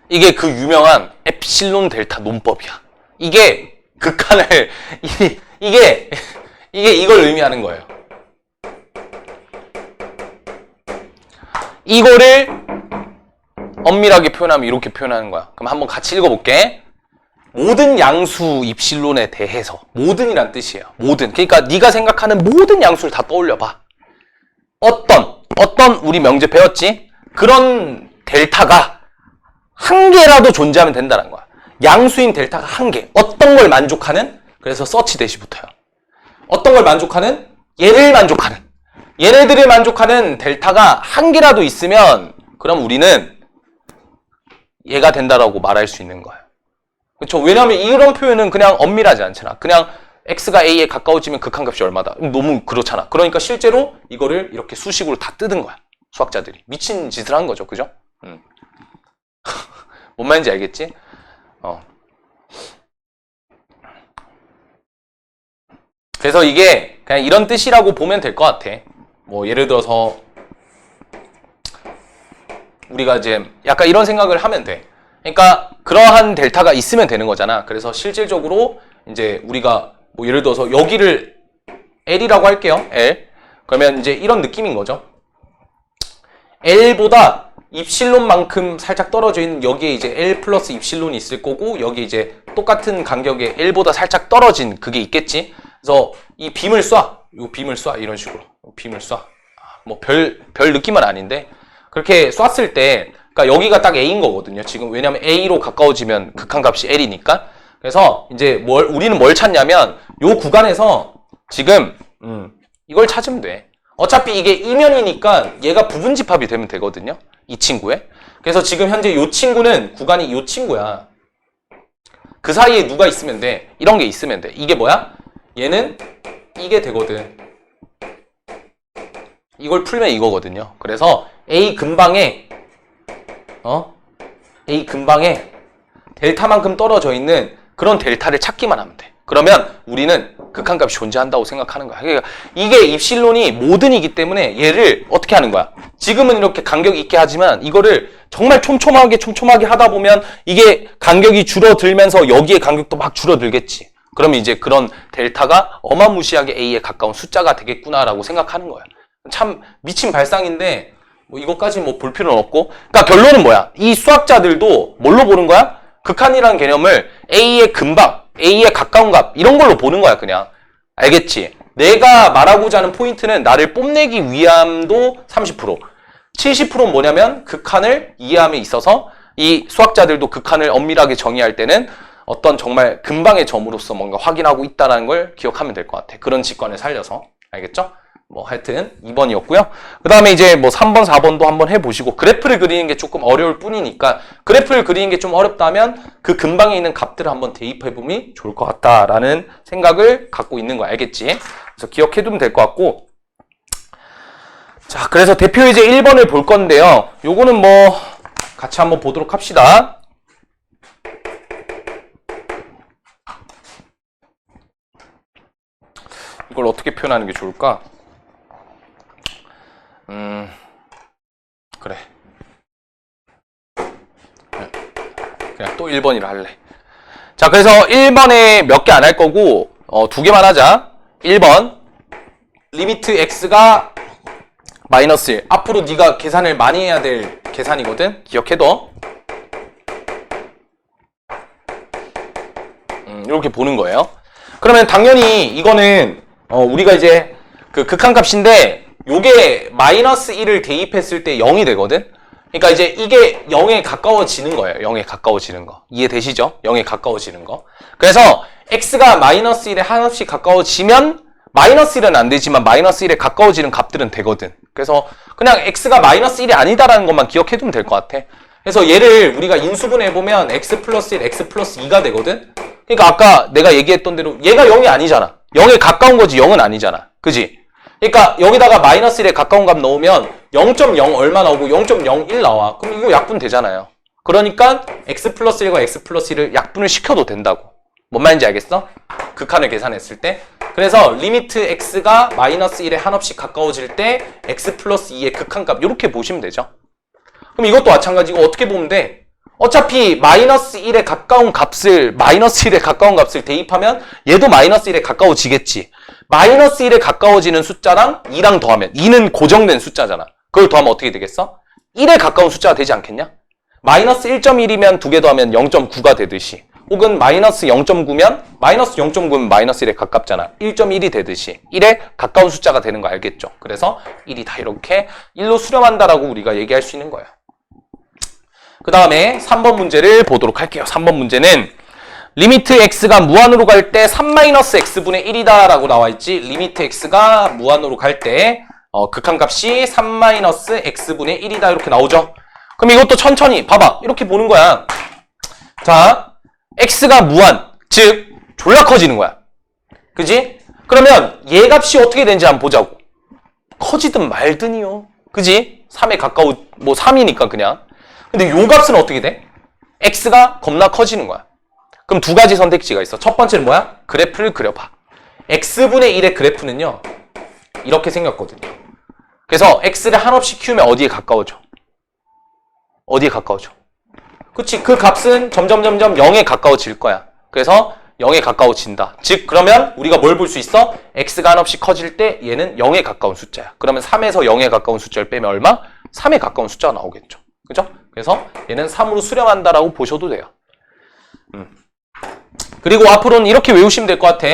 이게 그 유명한 엡실론 델타 논법이야. 이게 극한을, 이게 이걸 의미하는 거예요. 이거를 엄밀하게 표현하면 이렇게 표현하는 거야. 그럼 한번 같이 읽어볼게. 모든 양수 입실론에 대해서, 모든이란 뜻이에요. 모든. 그러니까 네가 생각하는 모든 양수를 다 떠올려봐. 어떤 우리 명제 배웠지? 그런 델타가 한 개라도 존재하면 된다는 거야. 양수인 델타가 한 개. 어떤 걸 만족하는? 그래서 서치 대시 붙어요. 어떤 걸 만족하는? 얘를 만족하는. 얘네들을 만족하는 델타가 한 개라도 있으면 그럼 우리는 얘가 된다라고 말할 수 있는 거예요. 그렇죠? 왜냐하면 이런 표현은 그냥 엄밀하지 않잖아. 그냥 x가 a에 가까워지면 극한값이 얼마다. 너무 그렇잖아. 그러니까 실제로 이거를 이렇게 수식으로 다 뜯은 거야. 수학자들이. 미친 짓을 한 거죠. 그죠? 뭔 말인지 알겠지? 그래서 이게 그냥 이런 뜻이라고 보면 될 것 같아. 뭐 예를 들어서 우리가 이제 약간 이런 생각을 하면 돼. 그러니까 그러한 델타가 있으면 되는 거잖아. 그래서 실질적으로 이제 우리가 뭐 예를 들어서 여기를 L이라고 할게요. L. 그러면 이제 이런 느낌인 거죠. L보다 입실론만큼 살짝 떨어져 있는 여기에 이제 L 플러스 입실론이 있을 거고, 여기 이제 똑같은 간격에 L보다 살짝 떨어진 그게 있겠지. 그래서 이 빔을 쏴. 이 빔을 쏴. 이런 식으로. 빔을 쏴. 뭐 별 느낌은 아닌데 그렇게 쐈을 때, 그러니까 여기가 딱 A인 거거든요. 지금 왜냐면 A로 가까워지면 극한값이 L이니까. 그래서 이제 우리는 뭘 찾냐면 요 구간에서 지금 이걸 찾으면 돼. 어차피 이게 이면이니까 얘가 부분 집합이 되면 되거든요. 이 친구에. 그래서 지금 현재 요 친구는 구간이 요 친구야. 그 사이에 누가 있으면 돼. 이런 게 있으면 돼. 이게 뭐야? 얘는 이게 되거든. 이걸 풀면 이거거든요. 그래서 A 근방에 A 근방에 델타만큼 떨어져 있는 그런 델타를 찾기만 하면 돼. 그러면 우리는 극한값이 존재한다고 생각하는 거야. 그러니까 이게 입실론이 모든이기 때문에 얘를 어떻게 하는 거야? 지금은 이렇게 간격이 있게 하지만 이거를 정말 촘촘하게 하다 보면 이게 간격이 줄어들면서 여기에 간격도 막 줄어들겠지. 그러면 이제 그런 델타가 어마무시하게 A에 가까운 숫자가 되겠구나라고 생각하는 거야. 참 미친 발상인데 뭐 이것까지 뭐 볼 필요는 없고. 그러니까 결론은 뭐야? 이 수학자들도 뭘로 보는 거야? 극한이라는 개념을 A의 근방, A에 가까운 값 이런 걸로 보는 거야 그냥. 알겠지? 내가 말하고자 하는 포인트는 나를 뽐내기 위함도 30%, 70%는 뭐냐면 극한을 이해함에 있어서 이 수학자들도 극한을 엄밀하게 정의할 때는 어떤 정말 근방의 점으로서 뭔가 확인하고 있다는 걸 기억하면 될 것 같아. 그런 직관을 살려서. 알겠죠? 뭐 하여튼 2번이었고요. 그 다음에 이제 뭐 3번, 4번도 한번 해보시고 그래프를 그리는 게 조금 어려울 뿐이니까 그래프를 그리는 게 좀 어렵다면 그 근방에 있는 값들을 한번 대입해보면 좋을 것 같다라는 생각을 갖고 있는 거 알겠지? 그래서 기억해두면 될 것 같고 자, 그래서 대표 예제 1번을 볼 건데요. 요거는 뭐 같이 한번 보도록 합시다. 이걸 어떻게 표현하는 게 좋을까? 그래. 그냥 또 1번이라 할래. 자, 그래서 1번에 몇 개 안 할 거고 2개만 하자. 1번 리미트 x가 마이너스 1. 앞으로 네가 계산을 많이 해야 될 계산이거든. 기억해둬. 이렇게 보는 거예요. 그러면 당연히 이거는 우리가 이제 그 극한값인데 요게 마이너스 1을 대입했을 때 0이 되거든. 그러니까 이제 이게 0에 가까워지는 거예요. 0에 가까워지는 거. 이해되시죠? 0에 가까워지는 거. 그래서 x가 마이너스 1에 한없이 가까워지면 마이너스 1은 안 되지만 마이너스 1에 가까워지는 값들은 되거든. 그래서 그냥 x가 마이너스 1이 아니다라는 것만 기억해두면 될 것 같아. 그래서 얘를 우리가 인수분해해보면 x 플러스 1, x 플러스 2가 되거든. 그러니까 아까 내가 얘기했던 대로 얘가 0이 아니잖아. 0에 가까운 거지 0은 아니잖아. 그지? 그러니까 여기다가 마이너스 1에 가까운 값 넣으면 0.0 얼마 나오고 0.01 나와. 그럼 이거 약분 되잖아요. 그러니까 x 플러스 1과 x 플러스 1을 약분을 시켜도 된다고. 뭔 말인지 알겠어? 극한을 계산했을 때. 그래서 리미트 x가 마이너스 1에 한없이 가까워질 때 x 플러스 2의 극한값 이렇게 보시면 되죠. 그럼 이것도 마찬가지고 어떻게 보면 돼? 어차피 마이너스 1에 가까운 값을 대입하면 얘도 마이너스 1에 가까워지겠지. 마이너스 1에 가까워지는 숫자랑 2랑 더하면 2는 고정된 숫자잖아. 그걸 더하면 어떻게 되겠어? 1에 가까운 숫자가 되지 않겠냐? 마이너스 1.1이면 2개 더하면 0.9가 되듯이 혹은 마이너스 0.9면 마이너스 0.9면 마이너스 1에 가깝잖아. 1.1이 되듯이 1에 가까운 숫자가 되는 거 알겠죠? 그래서 1이 다 이렇게 1로 수렴한다라고 우리가 얘기할 수 있는 거예요. 그 다음에 3번 문제를 보도록 할게요. 3번 문제는 리미트 x가 무한으로 갈 때 3-x분의 1이다 라고 나와있지. 리미트 x가 무한으로 갈 때 극한값이 3-x분의 1이다 이렇게 나오죠. 그럼 이것도 천천히 봐봐. 이렇게 보는 거야. 자, x가 무한, 즉 졸라 커지는 거야. 그지? 그러면 얘 값이 어떻게 되는지 한번 보자고. 커지든 말든이요. 그지? 3에 가까워, 뭐 3이니까 그냥. 근데 요 값은 어떻게 돼? x가 겁나 커지는 거야. 그럼 두 가지 선택지가 있어. 첫 번째는 뭐야? 그래프를 그려봐. x분의 1의 그래프는요. 이렇게 생겼거든요. 그래서 x를 한없이 키우면 어디에 가까워져? 어디에 가까워져? 그치? 그 값은 점점 0에 가까워질 거야. 그래서 0에 가까워진다. 즉 그러면 우리가 뭘 볼 수 있어? x가 한없이 커질 때 얘는 0에 가까운 숫자야. 그러면 3에서 0에 가까운 숫자를 빼면 얼마? 3에 가까운 숫자가 나오겠죠. 그죠? 그래서 얘는 3으로 수렴한다라고 보셔도 돼요. 그리고 앞으로는 이렇게 외우시면 될 것 같아.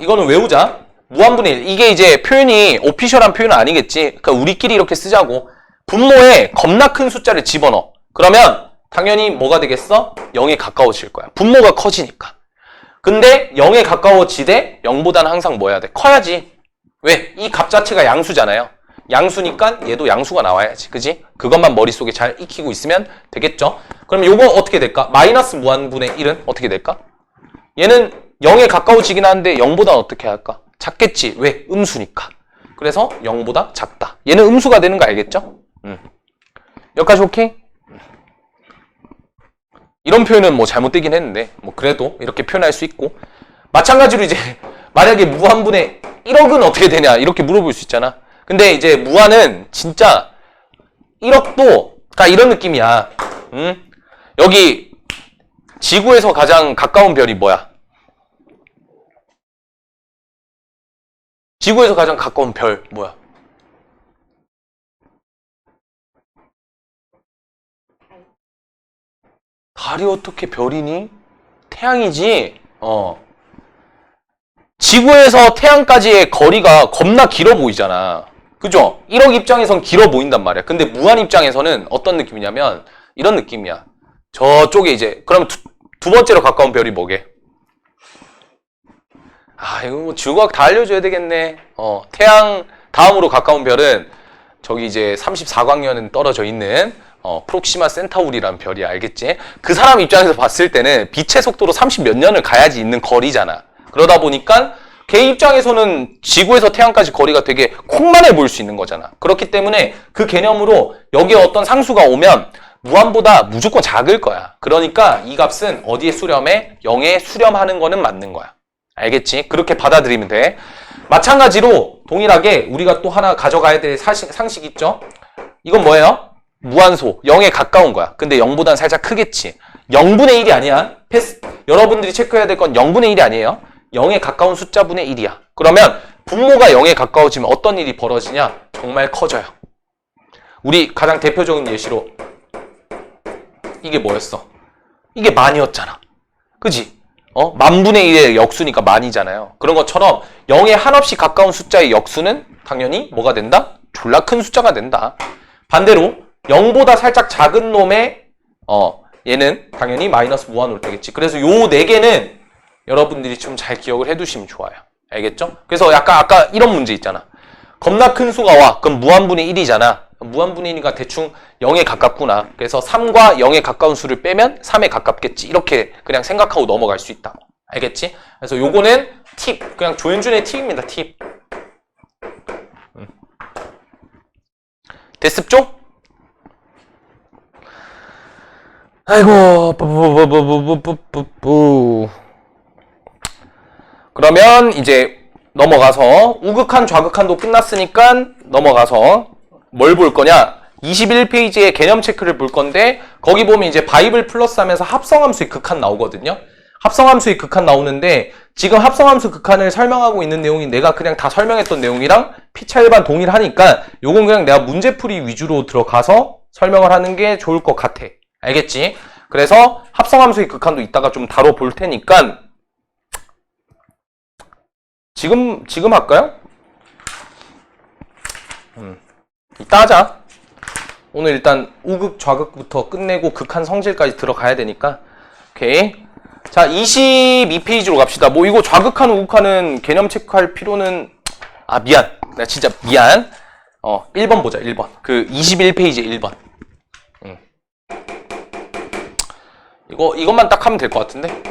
이거는 외우자. 무한분의 1. 이게 이제 표현이 오피셜한 표현은 아니겠지. 그러니까 우리끼리 이렇게 쓰자고. 분모에 겁나 큰 숫자를 집어넣어. 그러면 당연히 뭐가 되겠어? 0에 가까워질 거야. 분모가 커지니까. 근데 0에 가까워지되 0보다는 항상 뭐 해야 돼? 커야지. 왜? 이 값 자체가 양수잖아요. 양수니까 얘도 양수가 나와야지. 그지? 그것만 머릿속에 잘 익히고 있으면 되겠죠? 그럼 요거 어떻게 될까? 마이너스 무한분의 1은 어떻게 될까? 얘는 0에 가까워지긴 하는데 0보다 어떻게 할까? 작겠지. 왜? 음수니까. 그래서 0보다 작다. 얘는 음수가 되는 거 알겠죠? 여기까지 오케이? 이런 표현은 뭐 잘못되긴 했는데 뭐 그래도 이렇게 표현할 수 있고 마찬가지로 이제 만약에 무한분의 1억은 어떻게 되냐 이렇게 물어볼 수 있잖아. 근데 이제 무한은 진짜 1억도 그러니까 이런 느낌이야. 여기 지구에서 가장 가까운 별이 뭐야? 지구에서 가장 가까운 별 뭐야? 달이 어떻게 별이니? 태양이지. 지구에서 태양까지의 거리가 겁나 길어 보이잖아. 그죠? 1억 입장에선 길어 보인단 말이야. 근데 무한 입장에서는 어떤 느낌이냐면 이런 느낌이야. 저쪽에 이제 그러면 두 번째로 가까운 별이 뭐게? 아, 이거 뭐 지구과학 다 알려줘야 되겠네. 태양 다음으로 가까운 별은 저기 이제 34광년은 떨어져 있는 프록시마 센타우리라는 별이 알겠지? 그 사람 입장에서 봤을 때는 빛의 속도로 30 몇 년을 가야지 있는 거리잖아. 그러다 보니까 걔 입장에서는 지구에서 태양까지 거리가 되게 콩만해 보일 수 있는 거잖아. 그렇기 때문에 그 개념으로 여기에 어떤 상수가 오면 무한보다 무조건 작을 거야. 그러니까 이 값은 어디에 수렴해? 0에 수렴하는 거는 맞는 거야. 알겠지? 그렇게 받아들이면 돼. 마찬가지로 동일하게 우리가 또 하나 가져가야 될 상식 있죠? 이건 뭐예요? 무한소, 0에 가까운 거야. 근데 0보다는 살짝 크겠지. 0분의 1이 아니야. 여러분들이 체크해야 될 건 0분의 1이 아니에요. 0에 가까운 숫자분의 1이야. 그러면 분모가 0에 가까워지면 어떤 일이 벌어지냐? 정말 커져요. 우리 가장 대표적인 예시로 이게 뭐였어? 이게 만이었잖아. 그지? 만분의 1의 역수니까 만이잖아요. 그런 것처럼 0에 한없이 가까운 숫자의 역수는 당연히 뭐가 된다? 졸라 큰 숫자가 된다. 반대로 0보다 살짝 작은 놈의 얘는 당연히 마이너스 무한으로 되겠지. 그래서 요 4개는 여러분들이 좀 잘 기억을 해두시면 좋아요. 알겠죠? 그래서 약간 아까 이런 문제 있잖아. 겁나 큰 수가 와. 그럼 무한분의 1이잖아. 무한분의 1이니까 대충 0에 가깝구나. 그래서 3과 0에 가까운 수를 빼면 3에 가깝겠지. 이렇게 그냥 생각하고 넘어갈 수 있다. 알겠지? 그래서 요거는 팁. 그냥 조윤준의 팁입니다. 팁. 됐습죠? 아이고, 뿌뿌뿌뿌뿌뿌뿌. 그러면 이제 넘어가서 우극한 좌극한도 끝났으니까 넘어가서 뭘 볼 거냐? 21페이지의 개념 체크를 볼 건데 거기 보면 이제 바이블 플러스 하면서 합성함수의 극한 나오거든요. 합성함수의 극한 나오는데 지금 합성함수 극한을 설명하고 있는 내용이 내가 그냥 다 설명했던 내용이랑 피차 일반 동일하니까 요건 그냥 내가 문제풀이 위주로 들어가서 설명을 하는 게 좋을 것 같아. 알겠지? 그래서 합성함수의 극한도 이따가 좀 다뤄볼 테니까 지금 할까요? 이따 하자. 오늘 일단 우극, 좌극부터 끝내고 극한 성질까지 들어가야 되니까. 오케이. 자, 22페이지로 갑시다. 뭐 이거 좌극한, 우극한은 개념 체크할 필요는 미안. 나 진짜 미안. 1번 보자. 1번. 그 21페이지 1번. 이것만 딱 하면 될 것 같은데.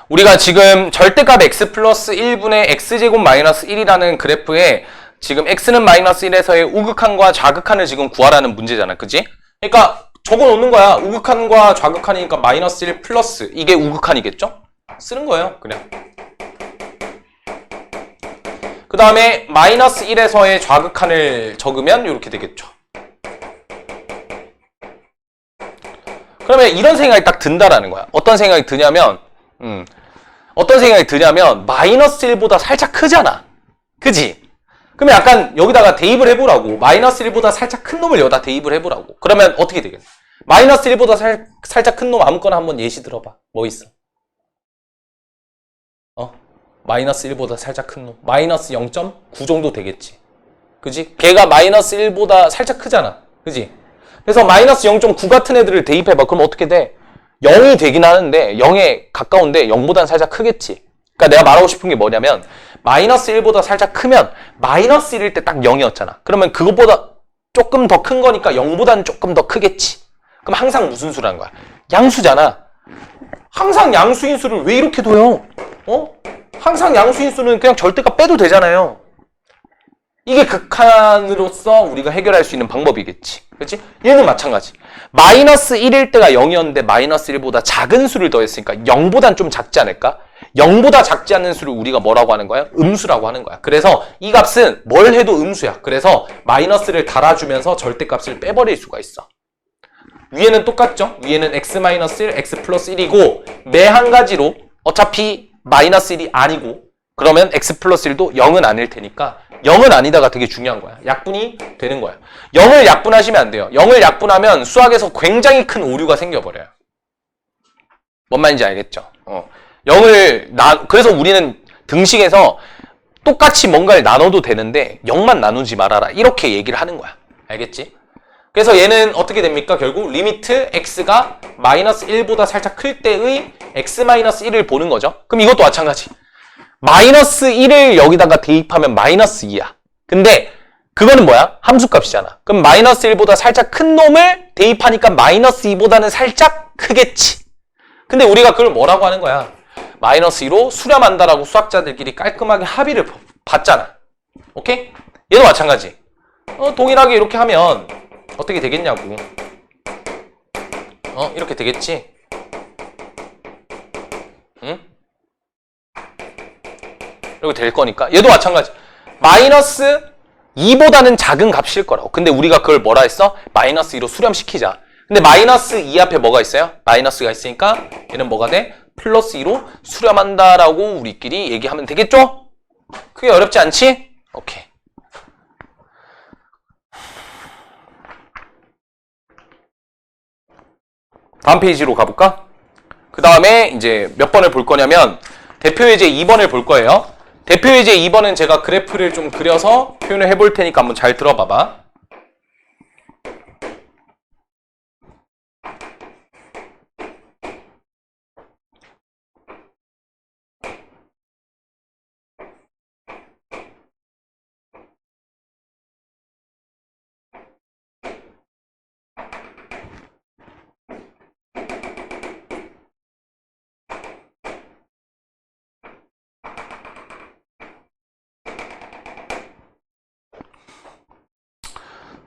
우리가 지금 절대값 x 플러스 1분의 x제곱 마이너스 1이라는 그래프에 지금 x는 마이너스 1에서의 우극한과 좌극한을 지금 구하라는 문제잖아. 그지? 그러니까 적어 놓는 거야. 우극한과 좌극한이니까 마이너스 1 플러스 이게 우극한이겠죠? 쓰는 거예요. 그냥. 그 다음에 마이너스 1에서의 좌극한을 적으면 이렇게 되겠죠. 그러면 이런 생각이 딱 든다라는 거야. 어떤 생각이 드냐면 마이너스 1보다 살짝 크잖아. 그지? 그러면 약간 여기다가 대입을 해보라고. 마이너스 1보다 살짝 큰 놈을 여기다 대입을 해보라고. 그러면 어떻게 되겠어? 마이너스 1보다 살짝 큰 놈 아무거나 한번 예시 들어봐. 뭐 있어? 마이너스 1보다 살짝 큰 놈. 마이너스 0.9 정도 되겠지. 그지? 걔가 마이너스 1보다 살짝 크잖아. 그지? 그래서 마이너스 0.9 같은 애들을 대입해봐. 그럼 어떻게 돼? 0이 되긴 하는데 0에 가까운데 0보다는 살짝 크겠지. 그러니까 내가 말하고 싶은 게 뭐냐면 마이너스 1보다 살짝 크면 마이너스 1일 때 딱 0이었잖아. 그러면 그것보다 조금 더 큰 거니까 0보다는 조금 더 크겠지. 그럼 항상 무슨 수라는 거야? 양수잖아. 항상 양수인 수를 왜 이렇게 둬요? 항상 양수인 수는 그냥 절대값 빼도 되잖아요. 이게 극한으로서 우리가 해결할 수 있는 방법이겠지. 그치? 얘는 마찬가지. 마이너스 1일 때가 0이었는데 마이너스 1보다 작은 수를 더했으니까 0보단 좀 작지 않을까? 0보다 작지 않는 수를 우리가 뭐라고 하는 거야? 음수라고 하는 거야. 그래서 이 값은 뭘 해도 음수야. 그래서 마이너스를 달아주면서 절대값을 빼버릴 수가 있어. 위에는 똑같죠? 위에는 x-1, x 플러스 1이고 매 한 가지로 어차피 마이너스 1이 아니고 그러면 x 플러스 1도 0은 아닐 테니까 0은 아니다가 되게 중요한 거야. 약분이 되는 거야. 0을 약분하시면 안 돼요. 0을 약분하면 수학에서 굉장히 큰 오류가 생겨버려요. 뭔 말인지 알겠죠? 0을 그래서 우리는 등식에서 똑같이 뭔가를 나눠도 되는데 0만 나누지 말아라. 이렇게 얘기를 하는 거야. 알겠지? 그래서 얘는 어떻게 됩니까? 결국 리미트 x가 마이너스 1보다 살짝 클 때의 x-1을 보는 거죠. 그럼 이것도 마찬가지. 마이너스 1을 여기다가 대입하면 마이너스 2야. 근데 그거는 뭐야? 함수값이잖아. 그럼 마이너스 1보다 살짝 큰 놈을 대입하니까 마이너스 2보다는 살짝 크겠지. 근데 우리가 그걸 뭐라고 하는 거야? 마이너스 2로 수렴한다라고 수학자들끼리 깔끔하게 합의를 봤잖아. 오케이? 얘도 마찬가지. 동일하게 이렇게 하면 어떻게 되겠냐고. 이렇게 되겠지? 응? 이렇게 될 거니까. 얘도 마찬가지. 마이너스 2보다는 작은 값일 거라고. 근데 우리가 그걸 뭐라 했어? 마이너스 2로 수렴시키자. 근데 마이너스 2 앞에 뭐가 있어요? 마이너스가 있으니까 얘는 뭐가 돼? 플러스 2로 수렴한다라고 우리끼리 얘기하면 되겠죠? 그게 어렵지 않지? 오케이. 다음 페이지로 가볼까? 그 다음에 이제 몇 번을 볼 거냐면 대표예제 2번을 볼 거예요. 대표예제 2번은 제가 그래프를 좀 그려서 표현을 해볼 테니까 한번 잘 들어봐봐.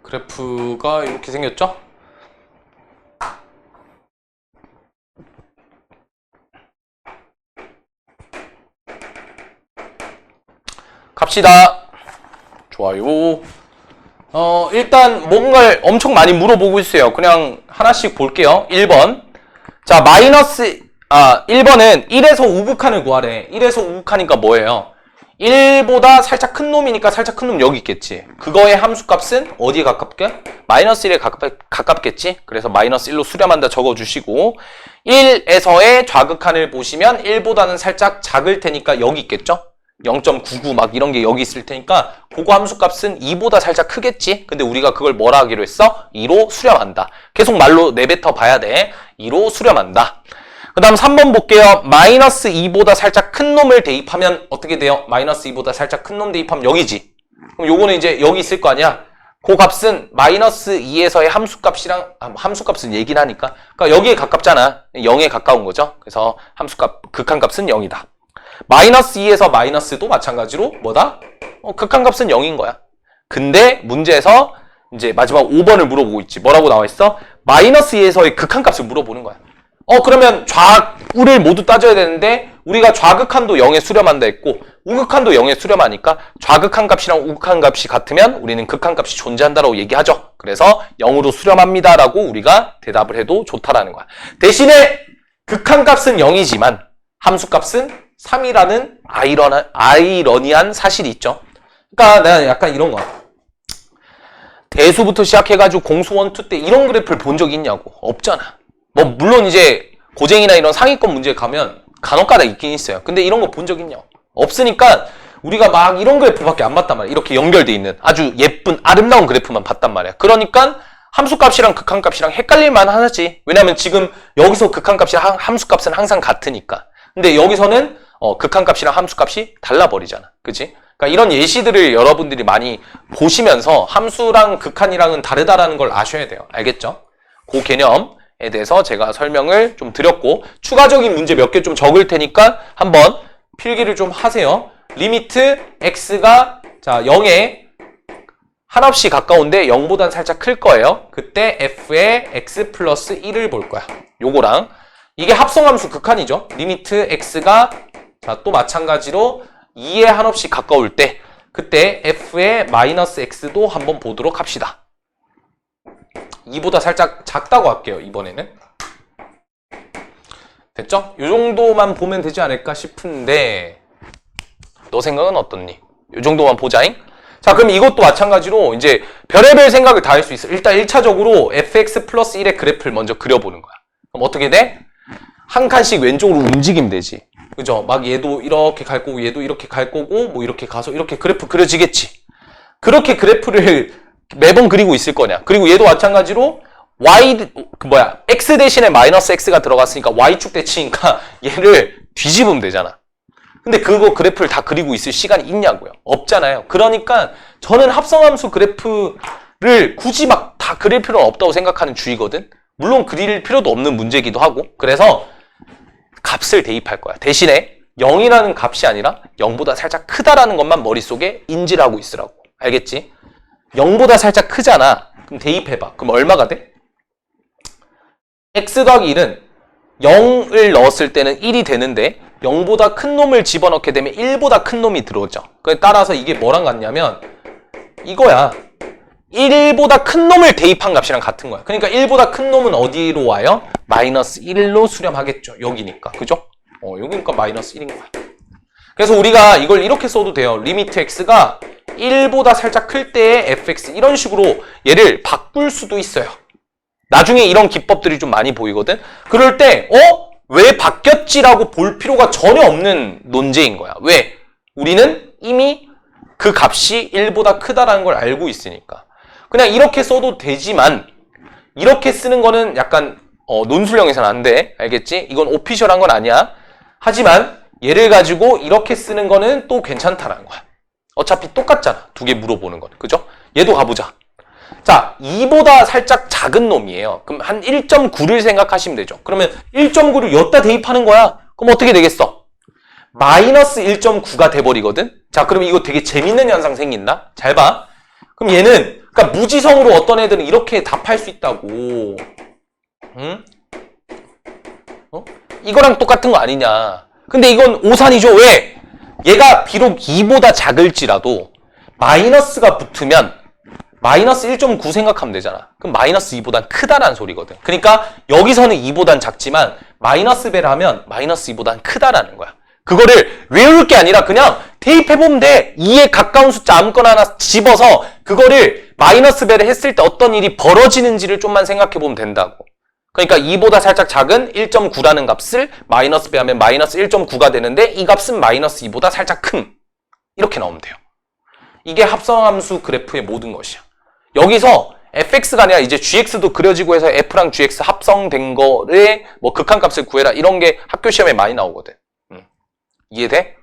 그래프가 이렇게 생겼죠? 갑시다. 좋아요. 일단 뭔가를 엄청 많이 물어보고 있어요. 그냥 하나씩 볼게요. 1번. 자, 1번은 1에서 우극한을 구하래. 1에서 우극하니까 뭐예요? 1보다 살짝 큰 놈이니까 살짝 큰 놈 여기 있겠지. 그거의 함수값은 어디에 가깝게? 마이너스 1에 가깝겠지. 그래서 마이너스 1로 수렴한다 적어주시고 1에서의 좌극한을 보시면 1보다는 살짝 작을 테니까 여기 있겠죠. 0.99 막 이런 게 여기 있을 테니까 그거 함수값은 2보다 살짝 크겠지. 근데 우리가 그걸 뭐라 하기로 했어? 2로 수렴한다. 계속 말로 내뱉어 봐야 돼. 2로 수렴한다. 그 다음 3번 볼게요. 마이너스 2보다 살짝 큰 놈을 대입하면 어떻게 돼요? 마이너스 2보다 살짝 큰 놈 대입하면 여기지. 그럼 요거는 이제 여기 있을 거 아니야? 그 값은 마이너스 2에서의 함수값이랑, 함수값은 얘기는 하니까. 그러니까 여기에 가깝잖아. 0에 가까운 거죠. 그래서 함수값, 극한값은 0이다. 마이너스 2에서 마이너스도 마찬가지로 뭐다? 극한값은 0인 거야. 근데 문제에서 이제 마지막 5번을 물어보고 있지. 뭐라고 나와 있어? 마이너스 2에서의 극한값을 물어보는 거야. 그러면 좌우를 모두 따져야 되는데 우리가 좌극한도 0에 수렴한다 했고 우극한도 0에 수렴하니까 좌극한 값이랑 우극한 값이 같으면 우리는 극한 값이 존재한다라고 얘기하죠. 그래서 0으로 수렴합니다라고 우리가 대답을 해도 좋다라는 거야. 대신에 극한 값은 0이지만 함수 값은 3이라는 아이러니한 사실이 있죠. 그러니까 내가 약간 이런 거야. 대수부터 시작해가지고 공수 1, 2 때 이런 그래프를 본 적이 있냐고. 없잖아. 뭐 물론 이제 고쟁이나 이런 상위권 문제에 가면 간혹가다 있긴 있어요. 근데 이런 거 본 적 있냐? 없으니까 우리가 막 이런 그래프밖에 안 봤단 말이야. 이렇게 연결돼 있는 아주 예쁜 아름다운 그래프만 봤단 말이야. 그러니까 함수값이랑 극한값이랑 헷갈릴만 하지. 왜냐면 지금 여기서 극한값이랑 함수값은 항상 같으니까. 근데 여기서는 극한값이랑 함수값이 달라버리잖아. 그치? 그러니까 이런 예시들을 여러분들이 많이 보시면서 함수랑 극한이랑은 다르다라는 걸 아셔야 돼요. 알겠죠? 그 개념에 대해서 제가 설명을 좀 드렸고 추가적인 문제 몇 개 좀 적을 테니까 한번 필기를 좀 하세요. 리미트 x가 자 0에 한없이 가까운데 0보단 살짝 클 거예요. 그때 f의 x 플러스 1을 볼 거야. 요거랑 이게 합성함수 극한이죠. 리미트 x가 자, 또 마찬가지로 2에 한없이 가까울 때 그때 f의 마이너스 x도 한번 보도록 합시다. 2보다 살짝 작다고 할게요. 이번에는. 됐죠? 요 정도만 보면 되지 않을까 싶은데 너 생각은 어떻니? 요 정도만 보자잉? 자, 그럼 이것도 마찬가지로 이제 별의별 생각을 다 할 수 있어. 일단 1차적으로 fx 플러스 1의 그래프를 먼저 그려보는 거야. 그럼 어떻게 돼? 한 칸씩 왼쪽으로 움직이면 되지. 그죠? 막 얘도 이렇게 갈 거고 얘도 이렇게 갈 거고 뭐 이렇게 가서 이렇게 그래프 그려지겠지. 그렇게 그래프를 매번 그리고 있을 거냐. 그리고 얘도 마찬가지로 x 대신에 마이너스 x가 들어갔으니까 y축 대치니까 얘를 뒤집으면 되잖아. 근데 그거 그래프를 다 그리고 있을 시간이 있냐고요? 없잖아요. 그러니까 저는 합성함수 그래프를 굳이 막 다 그릴 필요는 없다고 생각하는 주의거든. 물론 그릴 필요도 없는 문제이기도 하고. 그래서 값을 대입할 거야. 대신에 0이라는 값이 아니라 0보다 살짝 크다라는 것만 머릿속에 인지를 하고 있으라고. 알겠지? 0보다 살짝 크잖아. 그럼 대입해봐. 그럼 얼마가 돼? x 더하기 1은 0을 넣었을 때는 1이 되는데 0보다 큰 놈을 집어넣게 되면 1보다 큰 놈이 들어오죠. 따라서 이게 뭐랑 같냐면 이거야. 1보다 큰 놈을 대입한 값이랑 같은 거야. 그러니까 1보다 큰 놈은 어디로 와요? 마이너스 1로 수렴하겠죠. 여기니까. 그죠? 여기니까 마이너스 1인 거야. 그래서 우리가 이걸 이렇게 써도 돼요. 리미트 x가 1보다 살짝 클 때의 fx 이런 식으로 얘를 바꿀 수도 있어요. 나중에 이런 기법들이 좀 많이 보이거든. 그럴 때 왜 바뀌었지라고 볼 필요가 전혀 없는 논제인 거야. 왜? 우리는 이미 그 값이 1보다 크다라는 걸 알고 있으니까. 그냥 이렇게 써도 되지만 이렇게 쓰는 거는 약간 논술형에서는 안 돼. 알겠지? 이건 오피셜한 건 아니야. 하지만 얘를 가지고 이렇게 쓰는 거는 또 괜찮다라는 거야. 어차피 똑같잖아. 두 개 물어보는 건. 그죠? 얘도 가보자. 자, 2보다 살짝 작은 놈이에요. 그럼 한 1.9를 생각하시면 되죠. 그러면 1.9를 여기다 대입하는 거야. 그럼 어떻게 되겠어? 마이너스 1.9가 돼버리거든? 자, 그럼 이거 되게 재밌는 현상 생긴다? 잘 봐. 그럼 얘는, 그러니까 무지성으로 어떤 애들은 이렇게 답할 수 있다고. 응? 이거랑 똑같은 거 아니냐. 근데 이건 오산이죠. 왜? 얘가 비록 2보다 작을지라도 마이너스가 붙으면 마이너스 1.9 생각하면 되잖아. 그럼 마이너스 2보단 크다라는 소리거든. 그러니까 여기서는 2보단 작지만 마이너스 배를 하면 마이너스 2보단 크다라는 거야. 그거를 외울 게 아니라 그냥 대입해보면 돼. 2에 가까운 숫자 아무거나 하나 집어서 그거를 마이너스 배를 했을 때 어떤 일이 벌어지는지를 좀만 생각해보면 된다고. 그러니까 2보다 살짝 작은 1.9라는 값을 마이너스 배하면 마이너스 1.9가 되는데 이 값은 마이너스 2보다 살짝 큰. 이렇게 나오면 돼요. 이게 합성함수 그래프의 모든 것이야. 여기서 fx가 아니라 이제 gx도 그려지고 해서 f랑 gx 합성된 거를 뭐 극한값을 구해라 이런 게 학교 시험에 많이 나오거든. 이해돼?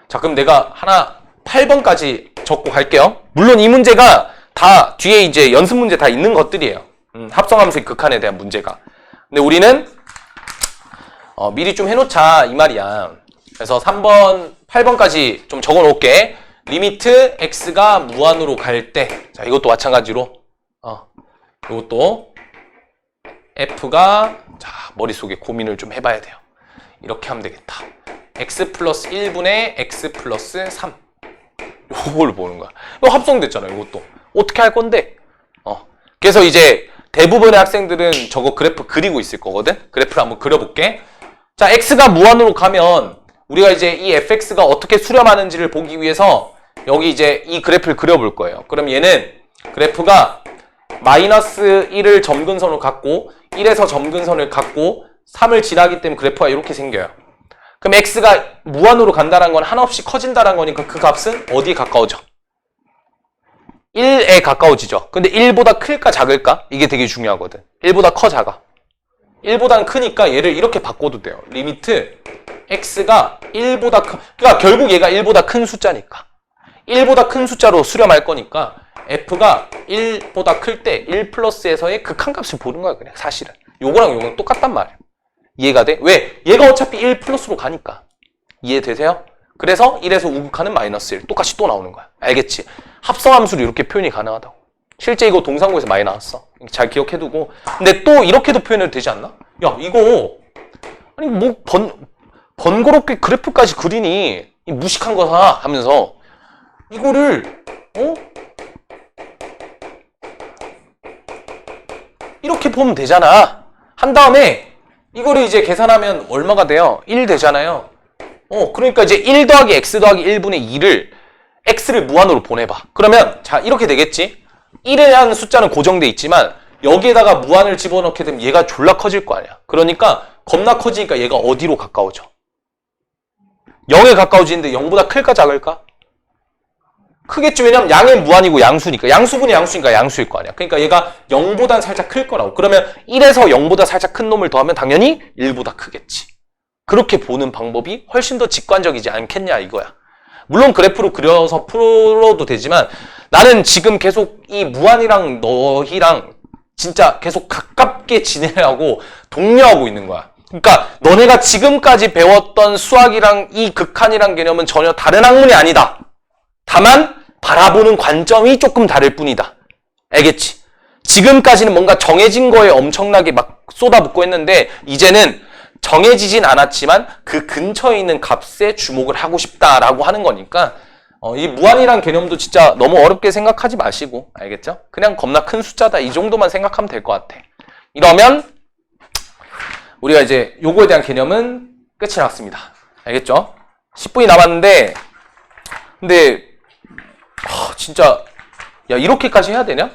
자, 그럼 내가 하나 8번까지 적고 갈게요. 물론 이 문제가 다 뒤에 이제 연습 문제 다 있는 것들이에요. 합성함수의 극한에 대한 문제가. 근데 우리는 미리 좀 해놓자 이 말이야. 그래서 3번, 8번까지 좀 적어 놓을게. 리미트 x가 무한으로 갈 때, 자, 이것도 마찬가지로, 이것도 f가, 자, 머릿속에 고민을 좀 해봐야 돼요. 이렇게 하면 되겠다. x 플러스 1분의 x 플러스 3. 요걸 보는 거야. 이거 합성됐잖아, 이것도. 어떻게 할 건데? 그래서 이제 대부분의 학생들은 저거 그래프 그리고 있을 거거든? 그래프를 한번 그려볼게. 자, x가 무한으로 가면, 우리가 이제 이 fx가 어떻게 수렴하는지를 보기 위해서 여기 이제 이 그래프를 그려볼 거예요. 그럼 얘는 그래프가 마이너스 1을 점근선으로 갖고 1에서 점근선을 갖고 3을 지나기 때문에 그래프가 이렇게 생겨요. 그럼 x가 무한으로 간다는 건 한없이 커진다는 거니까 그 값은 어디에 가까워져? 1에 가까워지죠. 근데 1보다 클까 작을까? 이게 되게 중요하거든. 1보다 커 작아. 1보다는 크니까 얘를 이렇게 바꿔도 돼요. 리미트 x가 1보다 큰, 그러니까 결국 얘가 1보다 큰 숫자니까 1보다 큰 숫자로 수렴할 거니까 f가 1보다 클 때 1 플러스에서의 극한값을 보는 거야. 그냥 사실은 요거랑 요거는 똑같단 말이에요. 이해가 돼? 왜? 얘가 어차피 1 플러스로 가니까. 이해되세요? 그래서 1에서 우극하는 마이너스 1 똑같이 또 나오는 거야. 알겠지? 합성함수로 이렇게 표현이 가능하다고. 실제 이거 동상고에서 많이 나왔어. 잘 기억해두고. 근데 또 이렇게도 표현해도 되지 않나? 야, 이거 아니 뭐 번거롭게 그래프까지 그리니 이 무식한 거사 하면서 이거를 이렇게 보면 되잖아. 한 다음에 이거를 이제 계산하면 얼마가 돼요? 1 되잖아요. 그러니까 이제 1 더하기 x 더하기 1분의 2를 x를 무한으로 보내봐. 그러면 자 이렇게 되겠지? 1이라는 숫자는 고정돼 있지만 여기에다가 무한을 집어넣게 되면 얘가 졸라 커질 거 아니야. 그러니까 겁나 커지니까 얘가 어디로 가까워져? 0에 가까워지는데 0보다 클까 작을까? 크겠지. 왜냐면 양의 무한이고 양수니까. 양수분이 양수니까 양수일 거 아니야. 그러니까 얘가 0보단 살짝 클 거라고. 그러면 1에서 0보다 살짝 큰 놈을 더하면 당연히 1보다 크겠지. 그렇게 보는 방법이 훨씬 더 직관적이지 않겠냐 이거야. 물론 그래프로 그려서 풀어도 되지만 나는 지금 계속 이 무한이랑 너희랑 진짜 계속 가깝게 지내라고 독려하고 있는 거야. 그러니까 너네가 지금까지 배웠던 수학이랑 이 극한이란 개념은 전혀 다른 학문이 아니다. 다만 바라보는 관점이 조금 다를 뿐이다. 알겠지? 지금까지는 뭔가 정해진 거에 엄청나게 막 쏟아붓고 했는데 이제는 정해지진 않았지만 그 근처에 있는 값에 주목을 하고 싶다라고 하는 거니까 이 무한이란 개념도 진짜 너무 어렵게 생각하지 마시고 알겠죠? 그냥 겁나 큰 숫자다 이 정도만 생각하면 될 것 같아. 이러면 우리가 이제 요거에 대한 개념은 끝이 났습니다. 알겠죠? 10분이 남았는데 근데 진짜 야 이렇게까지 해야 되냐?